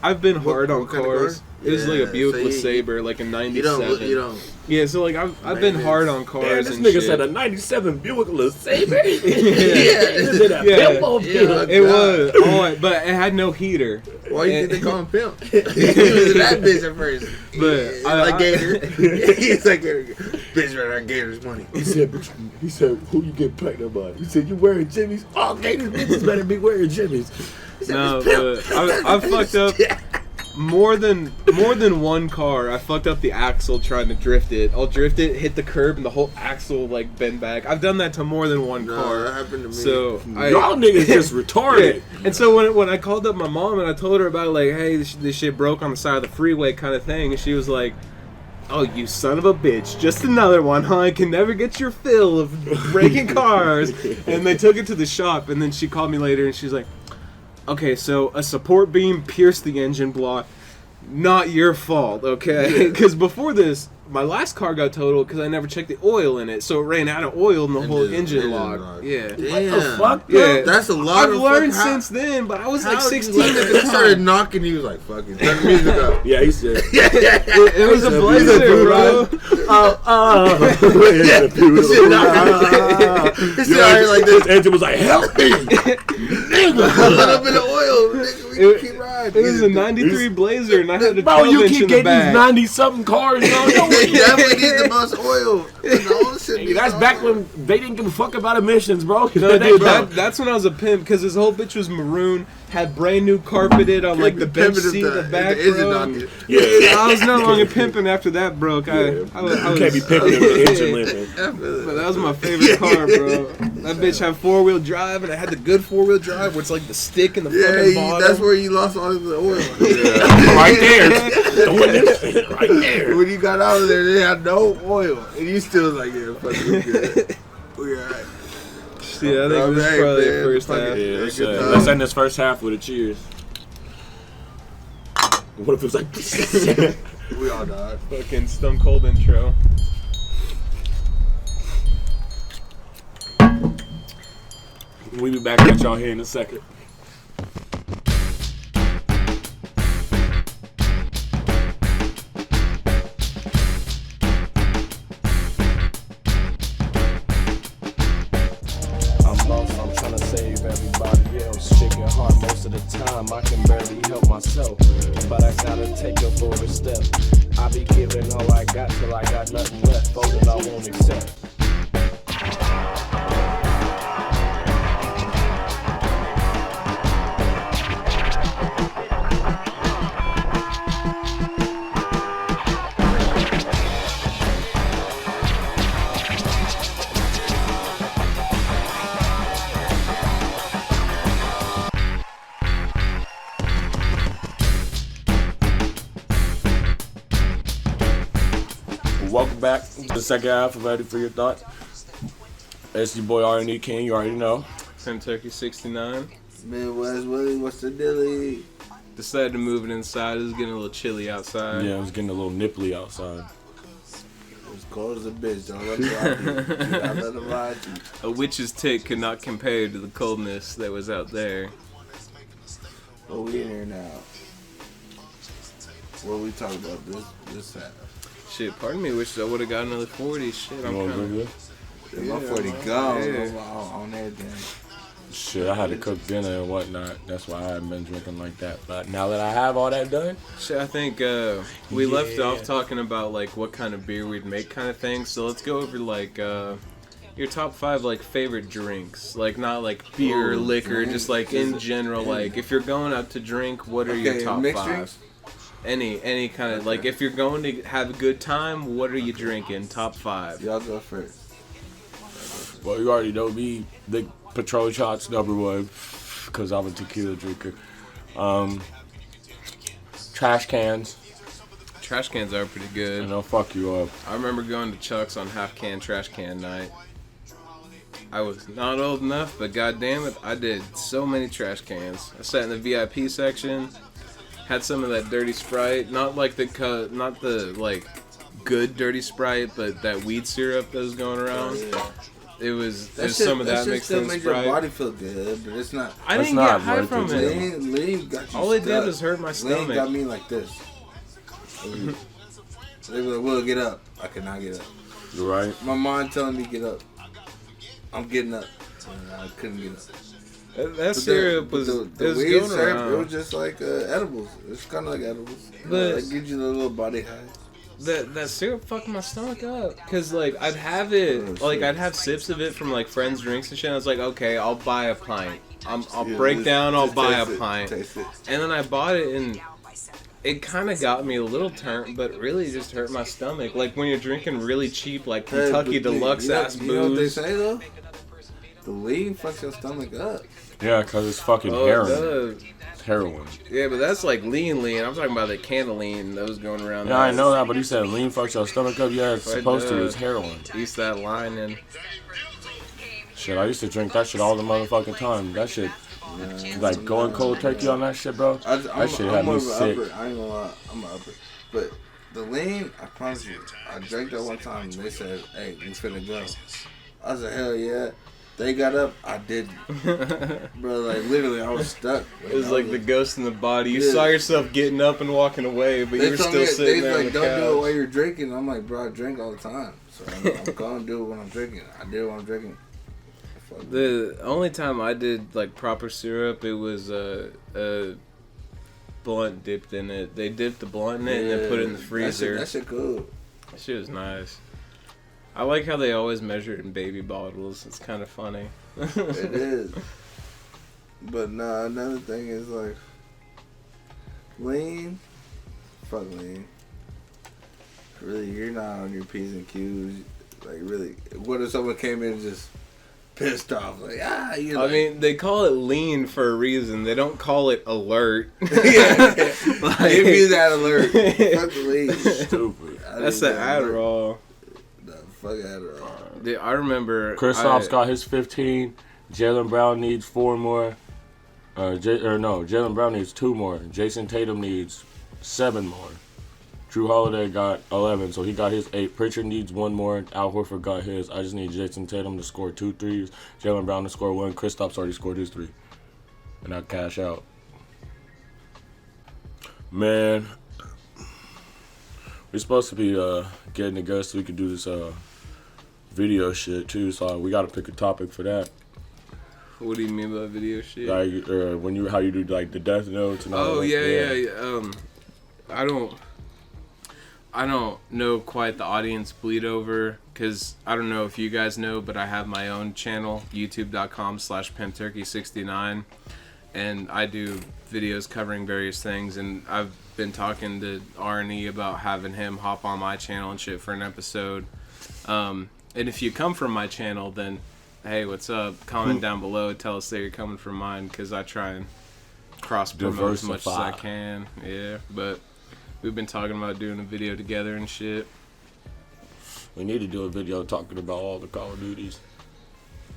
I've been hard on what kind of cars. car? It was like a Yeah, Buick so you- LeSabre, like a You '97. don't. Yeah, so like I've been hard on cars. Damn, this and nigga shit. said a 97 Buick LeSabre. Yeah. This is a Yeah. pimp on Yeah. Buick. It was, but it had no heater. Why you And- think they call him pimp? He was in that bitch at first. But Yeah, I- like Gator. He's like Gator. Bitch ran out Gator's money. He said, who you get pregnant by? He said, you wearing Jimmy's? Oh, Gators bitches better be wearing Jimmy's. He said, No, "It's but I fucked up more than one car. I fucked up the axle trying to drift it. I'll drift it, hit the curb, and the whole axle like bend back. I've done that to more than one No, car. that happened to me. So Y'all niggas just retarded. Yeah. And so when I called up my mom and I told her about it, like, hey, this shit broke on the side of the freeway kind of thing, and she was like, oh, you son of a bitch, just another one, huh? I can never get your fill of breaking cars. And they took it to the shop, and then she called me later and she's like, okay, so a support beam pierced the engine block. Not your fault, okay? Because before this, my last car got totaled because I never checked the oil in it, so it ran out of oil and the whole engine locked. Yeah. Damn. What the fuck? Yeah. That's a lot I've of learned fucking- since then, but I was like How 16 you at the They started time. knocking. He was like, "Fuck it, turn the music up." Yeah, he said. It was a blazer, bro. It's a beautiful ride. He said, "I ain't like this." His engine was like, help me. A little bit of oil. Nigga, we can keep riding. It was a 93 Blazer, and I had a Bro, 12 you inch keep in the getting these back. 90-something cars, bro. They definitely need the most oil. Hey, that's back when they didn't give a fuck about emissions, bro. No, They- dude, bro. that's when I was a pimp, because his whole bitch was maroon, had brand new carpeted on like the bench seat in the back, bro. Yeah. I was no longer pimping after that broke. I You was, can't be pimping the engine limping. But that was my favorite car, bro. That bitch had 4-wheel drive, and I had the good 4-wheel drive, where it's like the stick in the fucking bottom. That's where you lost all of the oil. Right there. Throwing this shit right there. When you got out of there, they had no oil, and you still was like, "Yeah, fuck, we good. We alright." Yeah, I think this is probably the first half. Yeah, let's end this first half with a cheers. What if it was like... We all died. Fucking Stone Cold intro. We'll be back at y'all here in a second. I'm lost, I'm trying to save everybody else. Shaking hard most of the time, I can barely help myself. But I gotta take a forward step. I be giving all I got till I got nothing left. Folding I won't accept. Welcome back to the second half of Ready for Your Thoughts. It's your boy R&E King, you already know. Kentucky 69. Midwest Willie, what's the dilly? Decided to move it inside. It was getting a little chilly outside. Yeah, it was getting a little nipply outside. It's cold as a bitch. Don't let it lie to you. Do not let it lie to you. A witch's tick could not compare to the coldness that was out there. But we in here now. What we talking about this half? Shit, pardon me, wishes I would have got another 40. Shit, I'm You want kind to of... drink My 40 gone Yeah. on everything. this? Shit, I had to cook dinner and whatnot. That's why I haven't been drinking like that. But now that I have all that done, Shit, I think we left off talking about like what kind of beer we'd make kind of thing. So let's go over like your top 5 like favorite drinks. Like not like beer, Oh, liquor, drinks. just like in general. Like if you're going out to drink, what are your top mixed 5? drinks? Any kind of like if you're going to have a good time, what are you drinking? Top 5. Y'all go first. well, you already know me, the Patron shots #1, because I'm a tequila drinker. Trash cans, Trash cans are pretty and good. they'll fuck you up. I remember going to Chuck's on half can trash can night. I was not old enough, but goddamn it, I did so many trash cans. I sat in the VIP section, had some of that dirty Sprite, not like the like good dirty Sprite, but that weed syrup that was going around. It was there's some of that mixed in make your Sprite. body feel good, but it's not. I That's didn't not get high worth from it, it. Lean got you All it did stuck. was hurt my Lean stomach. got me like this. They were like, "Will, get up." I could not get up. You right? My mind telling me get up. I'm getting up. And I couldn't get up. That But syrup the was the it was weed going syrup. around. It was just like edibles. It's kind of like edibles. But- It gives you a little body high. That syrup fucked my stomach up. Cause like I'd have it, Oh, like shit. I'd have sips of it from like friends' drinks and shit. And I was like, okay, I'll buy a pint. I'll Yeah, break just- down. I'll just buy taste a it, pint. Taste it. And then I bought it, and it kind of got me a little turned, but really just hurt my stomach. Like when you're drinking really cheap, like Hey, Kentucky but Deluxe ass you know what they booze. say though? The lean fucks your stomach up. Yeah, because it's fucking Oh, it heroin. does. It's heroin. Yeah, but that's like lean. I'm talking about the can of lean that was going around. Yeah, I know that, but he said lean fucks your stomach up. Yeah, it's It supposed to. does. It's heroin. East that line and Shit, I used to drink that shit all the motherfucking time. That shit, like going cold turkey on that shit, bro. That shit had more me of an sick. upper. I ain't gonna lie, I'm an upper. But The lean, I promise you, I drank that one time and they said, hey, we finna go. I said, hell yeah. They got up, I didn't. Bro, like literally, I was stuck. It was like the ghost in the body. You Yeah. saw yourself getting up and walking away, but you were still sitting there on the don't do it couch. while you're drinking. I'm like, bro, I drink all the time. So I'm going to do it when I'm drinking. I did it when I'm drinking. Fuck. The only time I did like proper syrup, it was a blunt dipped in it. They dipped the blunt in it and then put it in the freezer. That shit cool. That shit was nice. I like how they always measure it in baby bottles. It's kind of funny. It is. But nah, another thing is like lean. Fuck lean. Really, you're not on your P's and Q's. Like really, what if someone came in and just pissed off? Like you know. I mean, they call it lean for a reason. They don't call it alert. Yeah. Like, Give me that alert. Fuck the lean. Stupid. That's the Adderall. No, fuck Adderall. Dude, I remember. Kristaps got his 15. Jaylen Brown needs 4 more. Jaylen Brown needs 2 more. Jason Tatum needs 7 more. Drew Holiday got 11, so he got his 8. Pritchard needs 1 more. Al Horford got his. I just need Jason Tatum to score 2 threes. Jaylen Brown to score 1. Kristaps already scored his 3. And I cash out. Man, we're supposed to be getting together so we could do this video shit too. So we got to pick a topic for that. What do you mean by video shit? Like how you do like the death notes and all Oh that. yeah. I don't know quite the audience bleed over because I don't know if you guys know, but I have my own channel, youtube.com/pimpturkey69, and I do videos covering various things. And I've been talking to Arnie about having him hop on my channel and shit for an episode. And if you come from my channel, then hey, what's up? Comment down below. Tell us that you're coming from mine because I try and cross promote as much as I can. Yeah, but we've been talking about doing a video together and shit. We need to do a video talking about all the Call of Duties.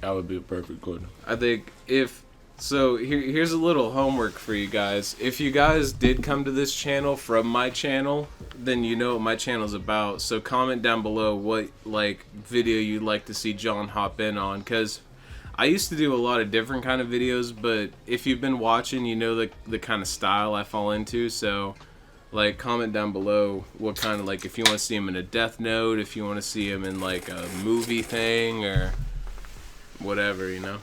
That would be a perfect one. I think here's a little homework for you guys. If you guys did come to this channel from my channel, then you know what my channel's about. So comment down below what like video you'd like to see John hop in on, because I used to do a lot of different kind of videos, but if you've been watching, you know the kind of style I fall into. So like comment down below what kind of, like, if you want to see him in a Death Note, if you want to see him in like a movie thing or whatever, you know.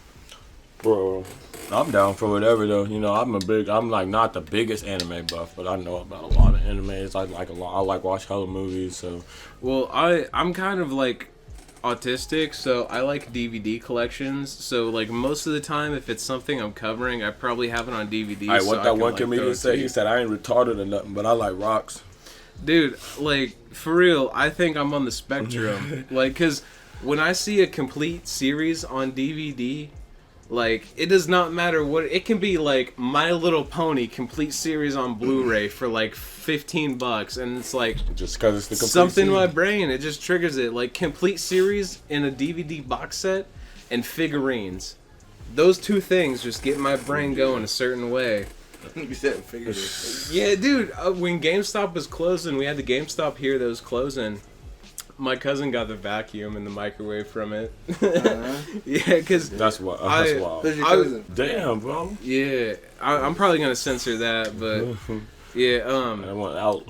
Bro, I'm down for whatever though. You know, I'm like not the biggest anime buff, but I know about a lot of animes. I like watch hella movies. So, well, I'm kind of like autistic, so I like DVD collections. So like most of the time, if it's something I'm covering, I probably have it on DVD. Alright, what so that one comedian said, he said I ain't retarded or nothing, but I like rocks. Dude, like for real, I think I'm on the spectrum. Like, cause when I see a complete series on DVD. Like, it does not matter what... It can be, like, My Little Pony complete series on Blu-ray for, like, $15. And it's, like... Just because it's the complete something in series. my brain. It just triggers it. Like, complete series in a DVD box set and figurines. Those two things just get my brain going a certain way. You said figures. Yeah, dude. When GameStop was closing, we had the GameStop here that was closing. My cousin got the vacuum and the microwave from it. Yeah, because that's wild. Who's your cousin? Damn, bro. Yeah, I'm probably gonna censor that, but yeah. I went out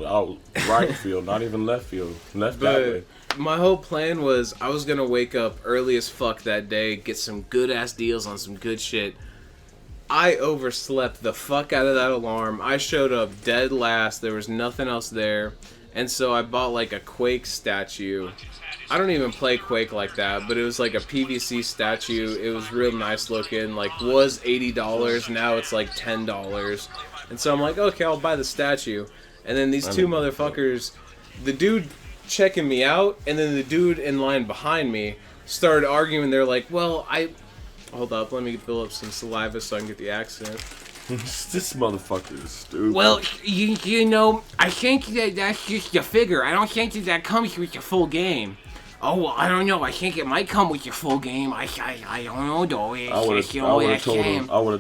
right field, not even left field. Left that way. My whole plan was I was gonna wake up early as fuck that day, get some good ass deals on some good shit. I overslept the fuck out of that alarm. I showed up dead last. There was nothing else there. And so I bought like a Quake statue. I don't even play Quake like that, but it was like a PVC statue. It was real nice looking. Like, was $80. Now it's like $10. And so I'm like, okay, I'll buy the statue. And then these two motherfuckers, the dude checking me out, and then the dude in line behind me started arguing. They're like, well, hold up, let me fill up some saliva so I can get the accent. This motherfucker is stupid. Well, you know, I think that's just your figure. I don't think that comes with your full game. Oh, well, I don't know. I think it might come with your full game. I don't know, though. I would have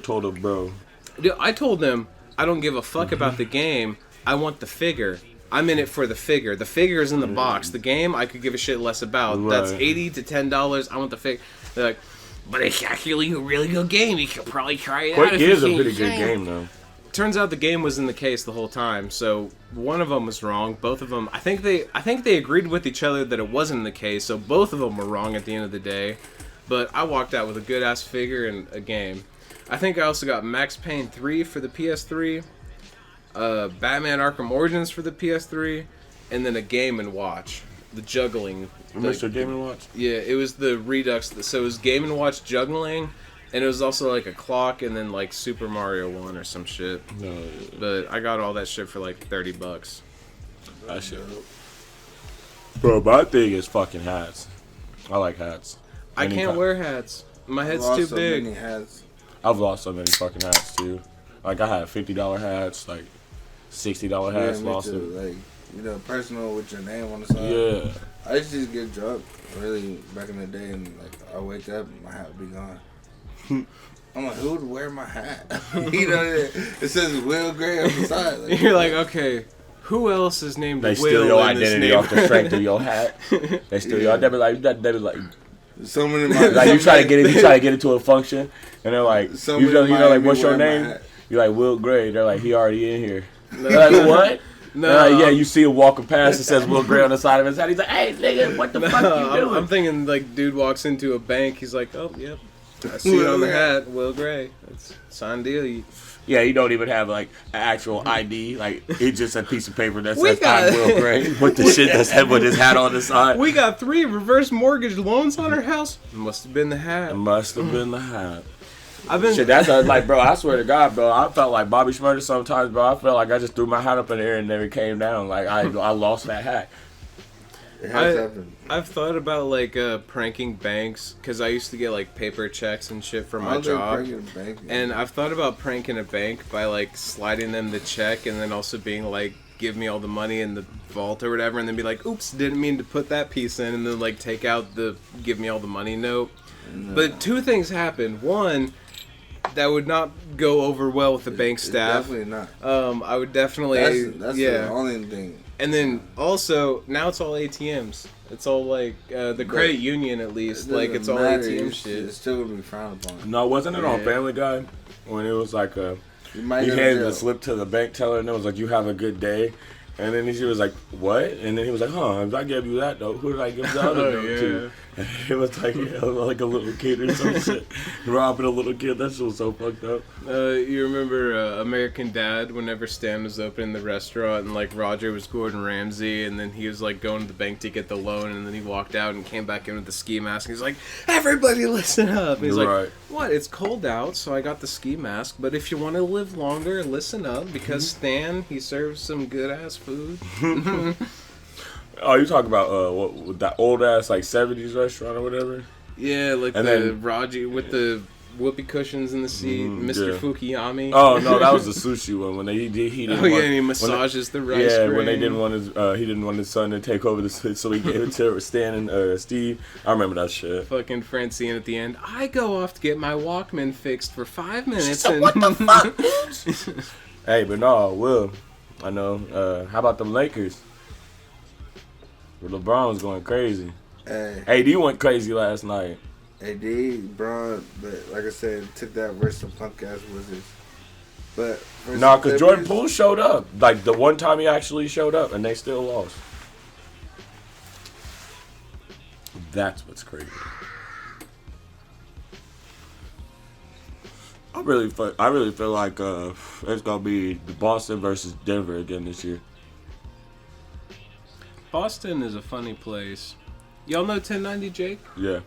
told him, bro. Dude, I told them I don't give a fuck about the game. I want the figure. I'm in it for the figure. The figure is in the box. The game, I could give a shit less about. Right. That's $80 to $10. I want the figure. They're like, But it's actually a really good game. You should probably try it out. Quake if you is a see pretty it. good game though. turns out the game was in the case the whole time. So one of them was wrong. Both of them, I think they agreed with each other that it wasn't in the case. So both of them were wrong at the end of the day. But I walked out with a good ass figure and a game. I think I also got Max Payne 3 for the PS3, Batman Arkham Origins for the PS3, and then a Game & Watch. The juggling. Mr. Game & Watch? Yeah, it was the Redux. So it was Game & Watch juggling, and it was also like a clock, and then like Super Mario 1 or some shit. No, But I got all that shit for like $30. that shit. Bro, my thing is fucking hats. I like hats. I can't wear hats. My head's too big. Many hats. I've lost so many fucking hats too. Like I had $50 hats, like $60 hats, Yeah, me lost too. them. Like, you know, personal with your name on the side. Yeah. I used to just get drunk, really, back in the day, and like I wake up and my hat would be gone. I'm like, who would wear my hat? You know, it says Will Gray on the side. Like, You're like, okay, who else is named They Will steal your in this identity off the neighborhood? strength of your hat. They steal your. They be like, someone in my like you try to get into a function, and they're like, Someone you know, in like, Miami what's your wearing my name? hat. You're like Will Gray. They're like, he already in here. They're like, what? No, They're like, yeah, you see him walking past. It says Will Gray on the side of his hat. He's like, hey, nigga, what the fuck you doing? I'm thinking like dude walks into a bank. He's like, oh, yep. I see it on the hat, Will Gray. It's signed deal. Yeah, he don't even have like an actual ID. Like it's just a piece of paper that We says got- I'm Will Gray with the shit that's with his hat on the side. We got 3 reverse mortgage loans on our house. Must have been the hat. It must have been the hat. I've been Shit, that's like, bro. I swear to God, bro. I felt like Bobby Schmurder sometimes, bro. I felt like I just threw my hat up in the air and never came down. Like I lost that hat. It has happened. I've thought about like pranking banks because I used to get like paper checks and shit for my job. And I've thought about pranking a bank by like sliding them the check and then also being like, give me all the money in the vault or whatever, and then be like, oops, didn't mean to put that piece in, and then like take out the give me all the money note. No. But 2 things happened. One, that would not go over well with the bank staff. Definitely not. I would definitely That's yeah. the only thing. And then also now it's all ATMs. It's all like the credit union at least. Like it's all ATM shit. It's still gonna be frowned upon. No, wasn't it on Yeah. Family Guy when it was like You he might go to handed jail. the slip to the bank teller and it was like, you have a good day. And then she was like, what? And then he was like, huh, if I gave you that though, who did I give the other Oh, note yeah. to? And it was like, like a little kid or some shit. Robbing a little kid. That shit was so fucked up. You remember American Dad whenever Stan was opening the restaurant and like Roger was Gordon Ramsay and then he was like going to the bank to get the loan and then he walked out and came back in with the ski mask and he's like, everybody listen up. And he's like, Right. what? It's cold out, so I got the ski mask, but if you want to live longer, listen up because Stan, he serves some good ass food. Oh, you talking about what that old ass like 70s restaurant or whatever? Yeah, like And the then- Roger with the whoopee cushions in the seat, Mr. yeah. Fukuyami. Oh no, that was the sushi one when he didn't. Oh yeah, want- and he when massages the rice Yeah, grain. when they didn't want his, he didn't want his son to take over the, so he gave it to Stan and Steve. I remember that shit. Fucking Francine at the end. I go off to get my Walkman fixed for 5 minutes. said, and "What the fuck, Hey, but no, Will, I know. How about them Lakers? LeBron was going crazy. Hey, AD went crazy last night. AD, Braun, but like I said, took that versus the punk ass Wizards. But versus Nah, the cause Jordan Clippers, Poole showed up. Like the one time he actually showed up, and they still lost. That's what's crazy. I really feel like it's gonna be the Boston versus Denver again this year. Boston is a funny place. Y'all know 1090 Jake? Yeah,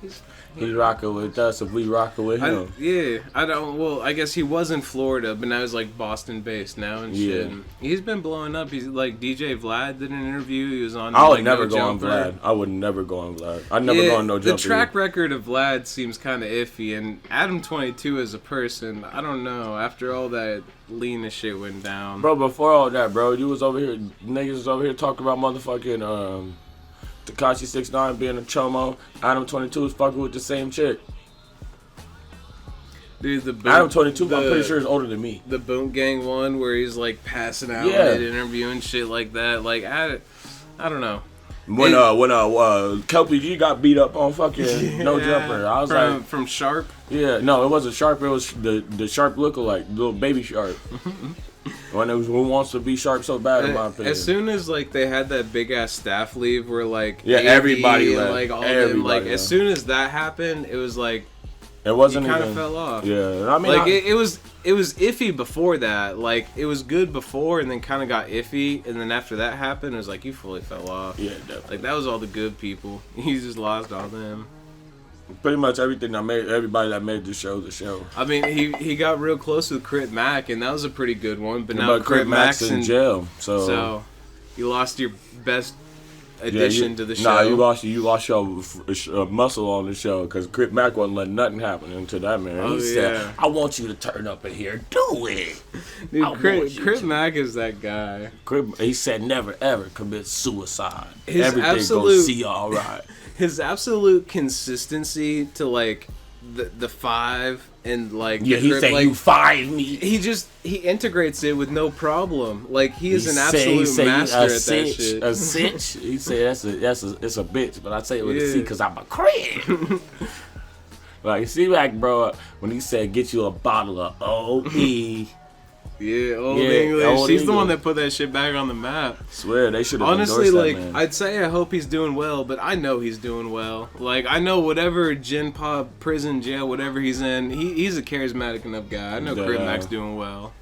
He's- he's rocking with us. If we rocking with him, Well, I guess he was in Florida, but now he's like Boston based now and shit. Yeah. He's been blowing up. He's like DJ Vlad did an interview. He was on. I would like, never No go on Jumper. Vlad. I would never go on Vlad. I'd never go on No The Jumper. track record of Vlad seems kind of iffy, and Adam 22 as a person, I don't know. After all that Lena shit went down, Bro, before all that, bro, you was over here, niggas was over here talking about motherfucking Tekashi 6ix9ine being a chomo. Adam 22 is fucking with the same chick. Dude, the boot, Adam 22, I'm pretty sure is older than me. The Boot Gang one where he's like passing out Yeah. mid-interview and shit like that. Like, I don't know. When Kelpie G got beat up on fucking No Jumper, I was from Sharp. yeah, no, it wasn't Sharp. It was the Sharp lookalike, little baby Sharp. When it was Who Wants to Be Sharp so bad, in my opinion. As soon as like they had that big ass staff leave, where like yeah, AD everybody and, left. like all Everybody them, like left. as soon as that happened, it was like It wasn't kind even of fell off. Yeah, I mean, Like it was iffy before that. Like it was good before, and then kind of got iffy, and then after that happened, it was like you fully fell off. yeah, definitely. Like that was all the good people. You just lost all them. Pretty much everything that made everybody that made the show the show. I mean, he got real close with Crit Mac, and that was a pretty good one. But now But Crit Mac's in jail, so you lost your best addition to the show. Nah, you lost your muscle on the show because Crit Mac wasn't letting nothing happen until that man. Oh, He said, yeah. "I want you to turn up in here, do it." Dude, I want you Crit to. Mac is that guy. He said, "Never ever commit suicide. His Everything absolute- gonna see all right." His absolute consistency to like the five and like Yeah, the he Crit, said, like, "You fired me." he integrates it with no problem. Like he is He an said- absolute master at that cinch, shit. A cinch. He said, it's a bitch," but I say it with a C Yeah. because I'm a Crit. Like, see, like, bro, when he said, "Get you a bottle of OE." Yeah, old Yeah, English. Old He's the English. one that put that shit back on the map. Swear they should have Honestly, endorsed like, that man. I'd say I hope he's doing well, but I know he's doing well. Like, I know whatever Gen Pop, prison, jail, whatever he's in, he's a charismatic enough guy. I know Yeah. Crit Mac's doing well.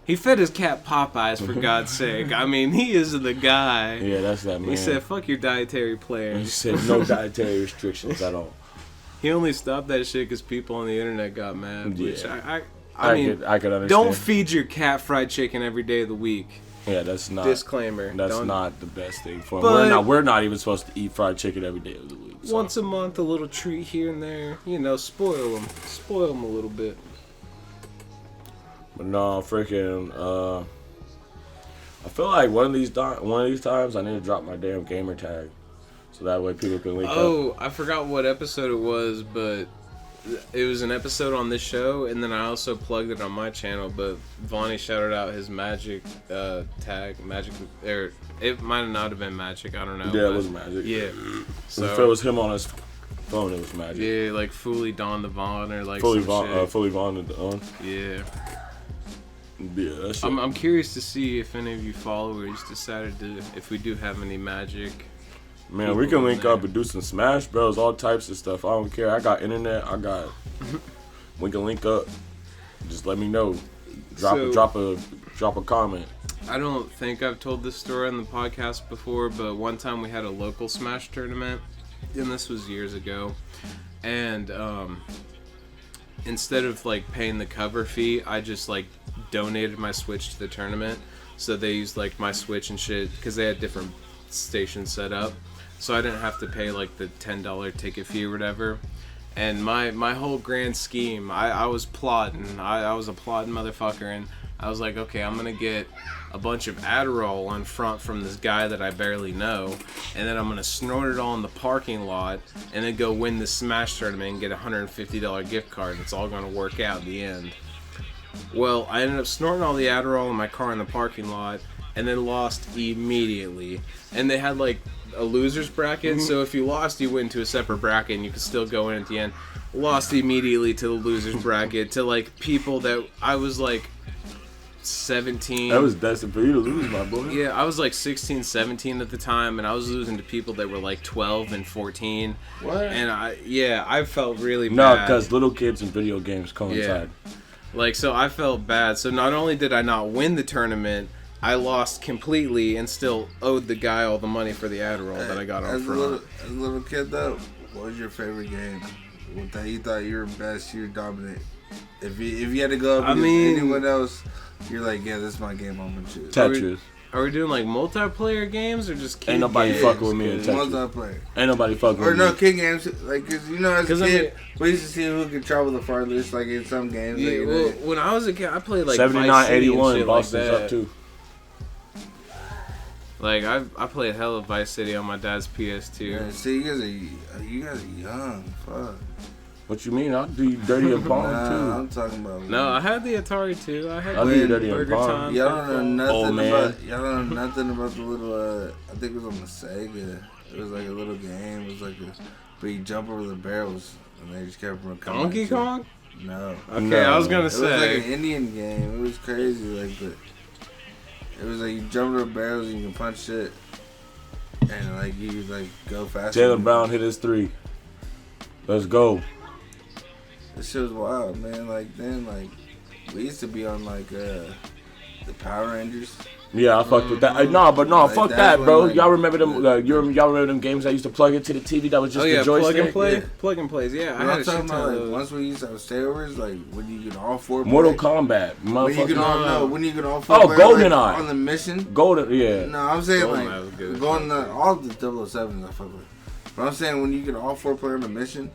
He fed his cat Popeyes, for God's sake. I mean, he is the guy. Yeah, that's that man. He said, fuck your dietary He plans. said no dietary restrictions at all. He only stopped that shit because people on the internet got mad. Which Yeah. I mean, I could understand. don't feed your cat fried chicken every day of the week. Yeah, that's not. Disclaimer. That's Don't- not the best thing for him. But- We're not even supposed to eat fried chicken every day of the week. So. Once a month, a little treat here and there. You know, spoil them a little bit. But no, freaking. I feel like one of these times I need to drop my damn gamer tag, so that way people can link up. Oh, I forgot what episode it was, but it was an episode on this show, and then I also plugged it on my channel. But Vonnie shouted out his magic tag, magic, or it might not have been magic. I don't know. Yeah, but it was magic. Yeah. If it was him on his phone, it was magic. Yeah, like fully Don the Vaughn or like Fully some shit. Fully Vaughn on. Yeah. Yeah, that shit. I'm curious to see if any of you followers decided to, if we do have any magic. Man, we can link up and do some Smash Bros, all types of stuff. I don't care. I got internet. We can link up. Just let me know. Drop a comment. I don't think I've told this story on the podcast before, but one time we had a local Smash tournament, and this was years ago. And instead of like paying the cover fee, I just like donated my Switch to the tournament. So they used like my Switch and shit because they had different stations set up. So I didn't have to pay like the $10 ticket fee or whatever. And my whole grand scheme, I was plotting. I was a plotting motherfucker, and I was like, okay, I'm gonna get a bunch of Adderall on front from this guy that I barely know, and then I'm gonna snort it all in the parking lot, and then go win the Smash tournament and get a $150 gift card. It's all gonna work out in the end. Well, I ended up snorting all the Adderall in my car in the parking lot, and then lost immediately. And they had like a loser's bracket, so if you lost, you went to a separate bracket, and you could still go in at the end. Lost immediately to the loser's bracket to like people that I was like 17. That was destined for you to lose, my boy. Yeah, I was like 16, 17 at the time, and I was losing to people that were like 12 and 14. What? And I felt really No, bad. because little kids in video games coincide. Like, so I felt bad. So not only did I not win the tournament, I lost completely and still owed the guy all the money for the Adderall that I got on front. As a little kid, though, what was your favorite game? What that you thought you were best, you were dominant? If you had to go up against anyone else, you're like, yeah, this is my game I'm gonna choose. Tetris. Are we doing like multiplayer games or just kid Ain't nobody games? fucking with me in Tetris. Multiplayer. Ain't nobody fucking Or with no, me. kid games, like, cause you know, as a 'Cause I kid, we used to see who could travel the farthest, like in some games. Yeah, like, well, when I was a kid, I played like 79, Vice City and 81, shit Boston's like that. up too. Like I played hella Vice City on my dad's PS2. yeah, see, you guys are young. Fuck. What you mean? I'll do you dirty and Pong Nah, I'm talking about. No, I had the Atari too. I had I'll do you dirty and Burger Pong. Time. Y'all don't know Old nothing man. about. Y'all don't know nothing about the little. I think it was on the Sega. It was like a little game. It was like but you jump over the barrels and they just kept coming. Donkey Kong? No. Okay, No. I was gonna It was like say. an Indian game. It was crazy. Like it was like you jump over the barrels and you can punch shit, and like you like go faster. Jalen Brown hit his 3. Let's go. This shit was wild, man. Like then, like we used to be on like the Power Rangers. Yeah, I fucked with that. No, Like, fuck that's that, when, bro. like, Y'all remember them? Y'all remember them games I used to plug into the TV that was just Oh yeah, the joystick? plug and play. Yeah. Plug and plays. Yeah, I I'm had a talking shit ton about of like those. once we used to have stayovers, like when you could all four. Mortal play. Kombat, When you could motherfucker. all No. when you could all four. Oh, play, GoldenEye. like, on the mission. Golden, yeah. No, I'm saying GoldenEye was good. like going all the 007s I fuck with. But I'm saying when you could all four play on the mission,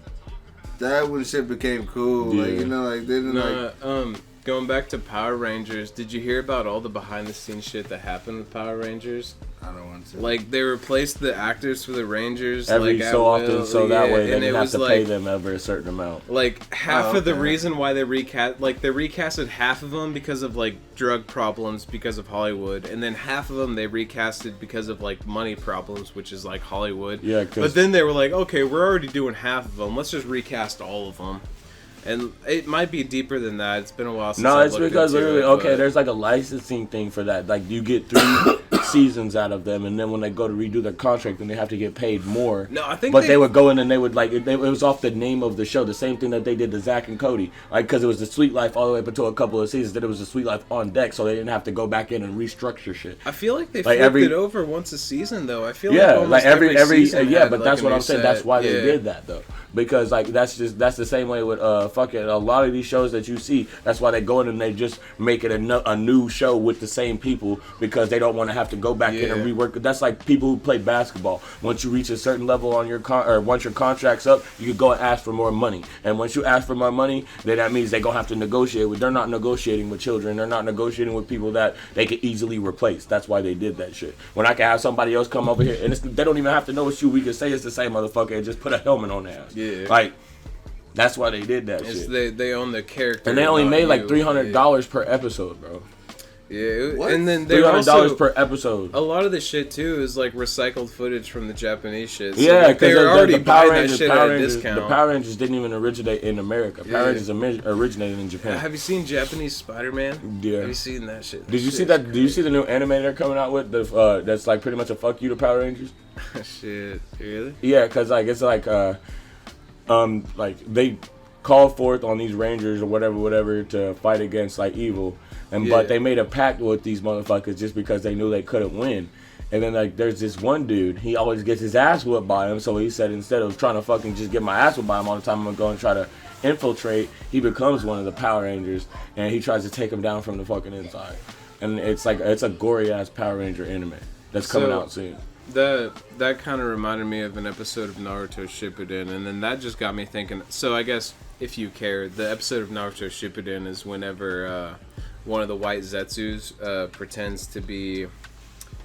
that when shit became cool. Yeah. Like you know, like then like. Going back to Power Rangers, did you hear about all the behind-the-scenes shit that happened with Power Rangers? I don't want to. Like they replaced the actors for the Rangers Every like, at so often, will. so that Yeah, way they and didn't it have was to like, pay them ever a certain amount. Like half of the okay. reason why they recasted half of them because of like drug problems because of Hollywood, and then half of them they recasted because of like money problems, which is like Hollywood. Yeah, 'cause- but then they were like, okay, we're already doing half of them. Let's just recast all of them. And it might be deeper than that. It's been a while since No, I it's looked because into literally, it, okay, but- there's like a licensing thing for that. Like you get 3 seasons out of them, and then when they go to redo their contract, then they have to get paid more. No, I think But they would go in and they would like it was off the name of the show. The same thing that they did to Zach and Cody, like because it was the Sweet Life all the way up until a couple of seasons. Then it was the Sweet Life on deck, so they didn't have to go back in and restructure shit. I feel like they Like flipped it over once a season, though. I feel like Yeah, almost like every season yeah, had, but like, that's a what new I'm saying. That's set. why they Yeah. did that though, because like that's the same way with fucking a lot of these shows that you see. That's why they go in and they just make it a new show with the same people because they don't want to have to go back in and Yeah. rework. That's like people who play basketball. Once you reach a certain level on your or once your contract's up, you can go and ask for more money. And once you ask for more money, then that means they gonna have to negotiate with. They're not negotiating with children. They're not negotiating with people that they could easily replace. That's why they did that shit. When I can have somebody else come over here and they don't even have to know it's you. We can say it's the same motherfucker and just put a helmet on their ass. Yeah. Like that's why they did that It's shit. they own the character. And they only not made like you. $300 per episode, bro. Yeah, What? and then they $300 also per episode. a lot of the shit too is like recycled footage from the Japanese shit. So Yeah, like, because they're already the Power buying that Rangers, shit at a discount. the Power Rangers didn't even originate in America. Yeah. Power Rangers originated in Japan. Have you seen Japanese Spider-Man? Yeah. Have you seen that shit? Did you see that? Did you see the new anime they're coming out with? That's like pretty much a fuck you to Power Rangers. Shit, really? Yeah, because like it's like they call forth on these Rangers or whatever to fight against like evil, and Yeah. but they made a pact with these motherfuckers just because they knew they couldn't win. And then like there's this one dude, he always gets his ass whooped by him, so he said instead of trying to fucking just get my ass whooped by him all the time, I'm gonna go and try to infiltrate. He becomes one of the Power Rangers and he tries to take him down from the fucking inside. And it's like it's a gory ass Power Ranger anime that's coming So- out soon. That kind of reminded me of an episode of Naruto Shippuden, and then that just got me thinking. So I guess if you care, the episode of Naruto Shippuden is whenever one of the white Zetsus pretends to be.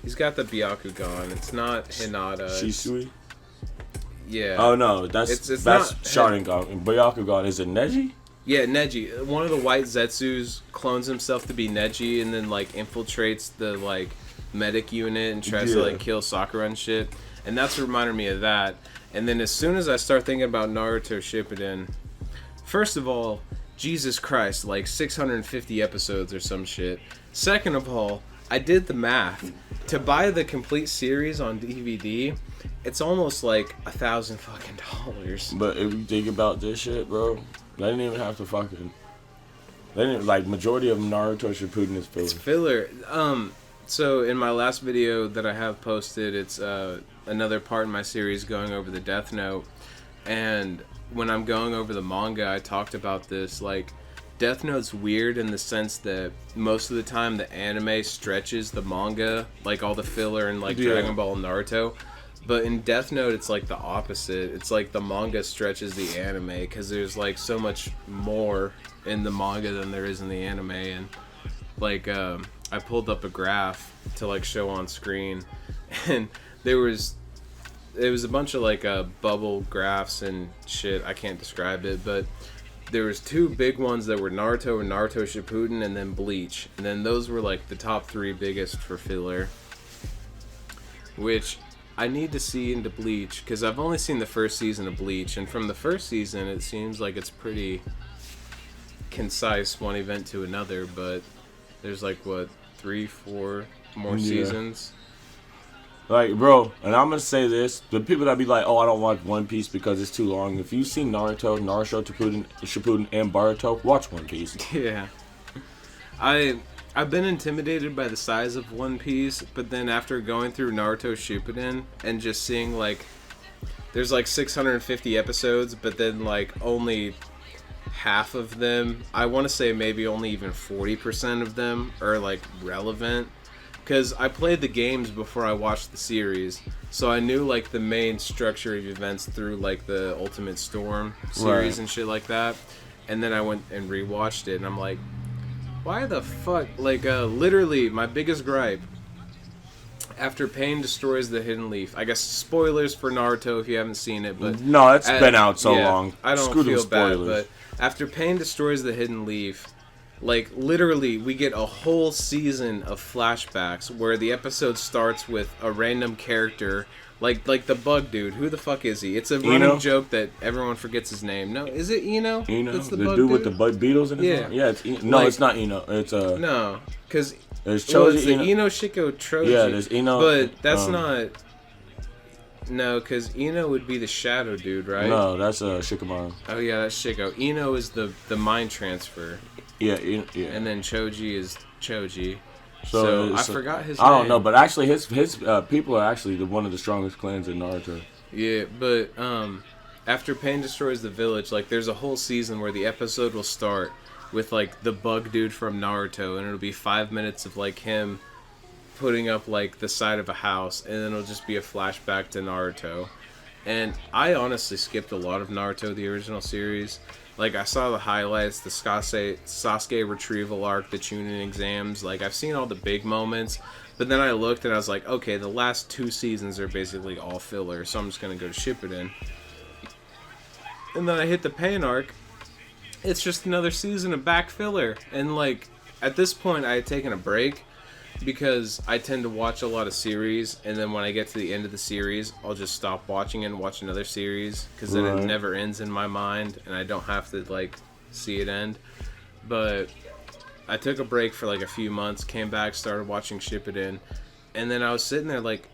He's got the Byakugan. It's not Hinata. it's- Shisui? Yeah. Oh no, that's It's that's not- Sharingan. Byakugan, is it Neji? Yeah, Neji. One of the white Zetsus clones himself to be Neji, and then like infiltrates the like medic unit and tries to Yeah. like kill Sakura and shit. And that's what reminded me of that. And then as soon as I start thinking about Naruto Shippuden, first of all, Jesus Christ, like 650 episodes or some shit. Second of all, I did the math. To buy the complete series on DVD, it's almost like $1,000 fucking dollars. But if you think about this shit, bro, they didn't even have to fucking. They didn't like majority of Naruto Shippuden is It's filler. filler. So in my last video that I have posted, it's another part in my series going over the Death Note, and when I'm going over the manga, I talked about this. Like, Death Note's weird in the sense that most of the time the anime stretches the manga, like all the filler in like Yeah. Dragon Ball and Naruto. But in Death Note, it's like the opposite. It's like the manga stretches the anime because there's like so much more in the manga than there is in the anime. And like I pulled up a graph to like show on screen, and there was it was a bunch of like bubble graphs and shit. I can't describe it, but there was 2 big ones that were Naruto and Naruto Shippuden, and then Bleach, and then those were like the top 3 biggest for filler. Which I need to see into Bleach because I've only seen the first season of Bleach, and from the first season it seems like it's pretty concise, one event to another, but there's like what 3-4 more seasons. Like, bro, and I'm gonna say this: the people that be like, "Oh, I don't watch One Piece because it's too long." If you've seen Naruto Shippuden, and Boruto, watch One Piece. Yeah, I've been intimidated by the size of One Piece, but then after going through Naruto Shippuden and just seeing like there's like 650 episodes, but then like only half of them, I want to say maybe only even 40% of them are like relevant. Because I played the games before I watched the series, so I knew like the main structure of events through like the Ultimate Storm series and shit like that. And then I went and rewatched it, and I'm like, why the fuck? Like, literally, my biggest gripe after Pain destroys the Hidden Leaf. I guess spoilers for Naruto if you haven't seen it, but no, it's been out so long. I don't Screw feel bad, spoilers. but after Pain destroys the Hidden Leaf. Like, literally, we get a whole season of flashbacks where the episode starts with a random character, like the bug dude. Who the fuck is he? It's a running joke that everyone forgets his name. No, is it Eno? That's the bug dude with the bug beetles in his Yeah. mouth? Yeah, it's no, Like, it's not Eno. It's No, because there's it's Choji. the Eno Shiko Troji. Yeah, there's Eno. But that's not... No, because Eno would be the shadow dude, right? No, that's Shikamaru. Oh, yeah, that's Shiko. Eno is the mind transfer. Yeah. And then Choji is Choji. So I forgot his name. I don't know, but actually his people are actually one of the strongest clans in Naruto. Yeah, but after Pain destroys the village, like there's a whole season where the episode will start with like the bug dude from Naruto, and it'll be 5 minutes of like him putting up like the side of a house, and then it'll just be a flashback to Naruto. And I honestly skipped a lot of Naruto, the original series. Like, I saw the highlights, the Sasuke retrieval arc, the Chunin exams. Like, I've seen all the big moments. But then I looked and I was like, okay, the last 2 seasons are basically all filler, so I'm just going to go to Shippuden. And then I hit the Pain arc. It's just another season of back filler. And, like, at this point, I had taken a break because I tend to watch a lot of series, and then when I get to the end of the series, I'll just stop watching and watch another series, because then it never ends in my mind, and I don't have to, like, see it end. But I took a break for, like, a few months, came back, started watching Shippuden, and then I was sitting there, like,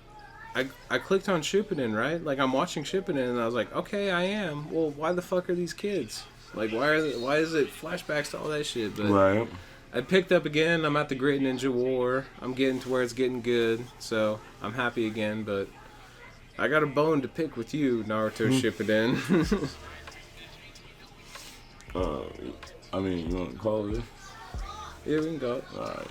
I clicked on Shippuden, right? Like, I'm watching Shippuden, and I was like, okay, I am. Well, why the fuck are these kids? Like, why is it flashbacks to all that shit? But Right. I picked up again. I'm at the Great Ninja War. I'm getting to where it's getting good, so I'm happy again. But I got a bone to pick with you, Naruto Shippuden. I mean, you want to call it? Yeah, we can go. Alright.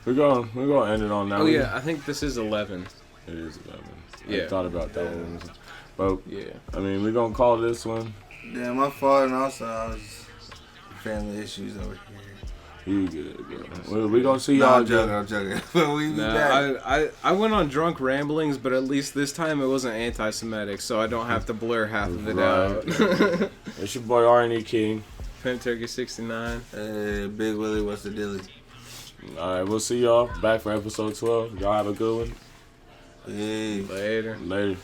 We're gonna end it on that. Oh yeah, I think this is 11. It is 11. Yeah. I thought about that one. But Yeah. I mean, we're gonna call this one. Damn, my fault, and also I was family issues over here. You good, bro. We're gonna see y'all. I'm joking. But we be back. I went on drunk ramblings, but at least this time it wasn't anti-Semitic, so I don't have to blur half of it out. It's your boy R&E King. Pimp Turkey 69. Hey, Big Willie, what's the dilly? Alright, we'll see y'all back for episode 12. Y'all have a good one. Hey. Later. Later.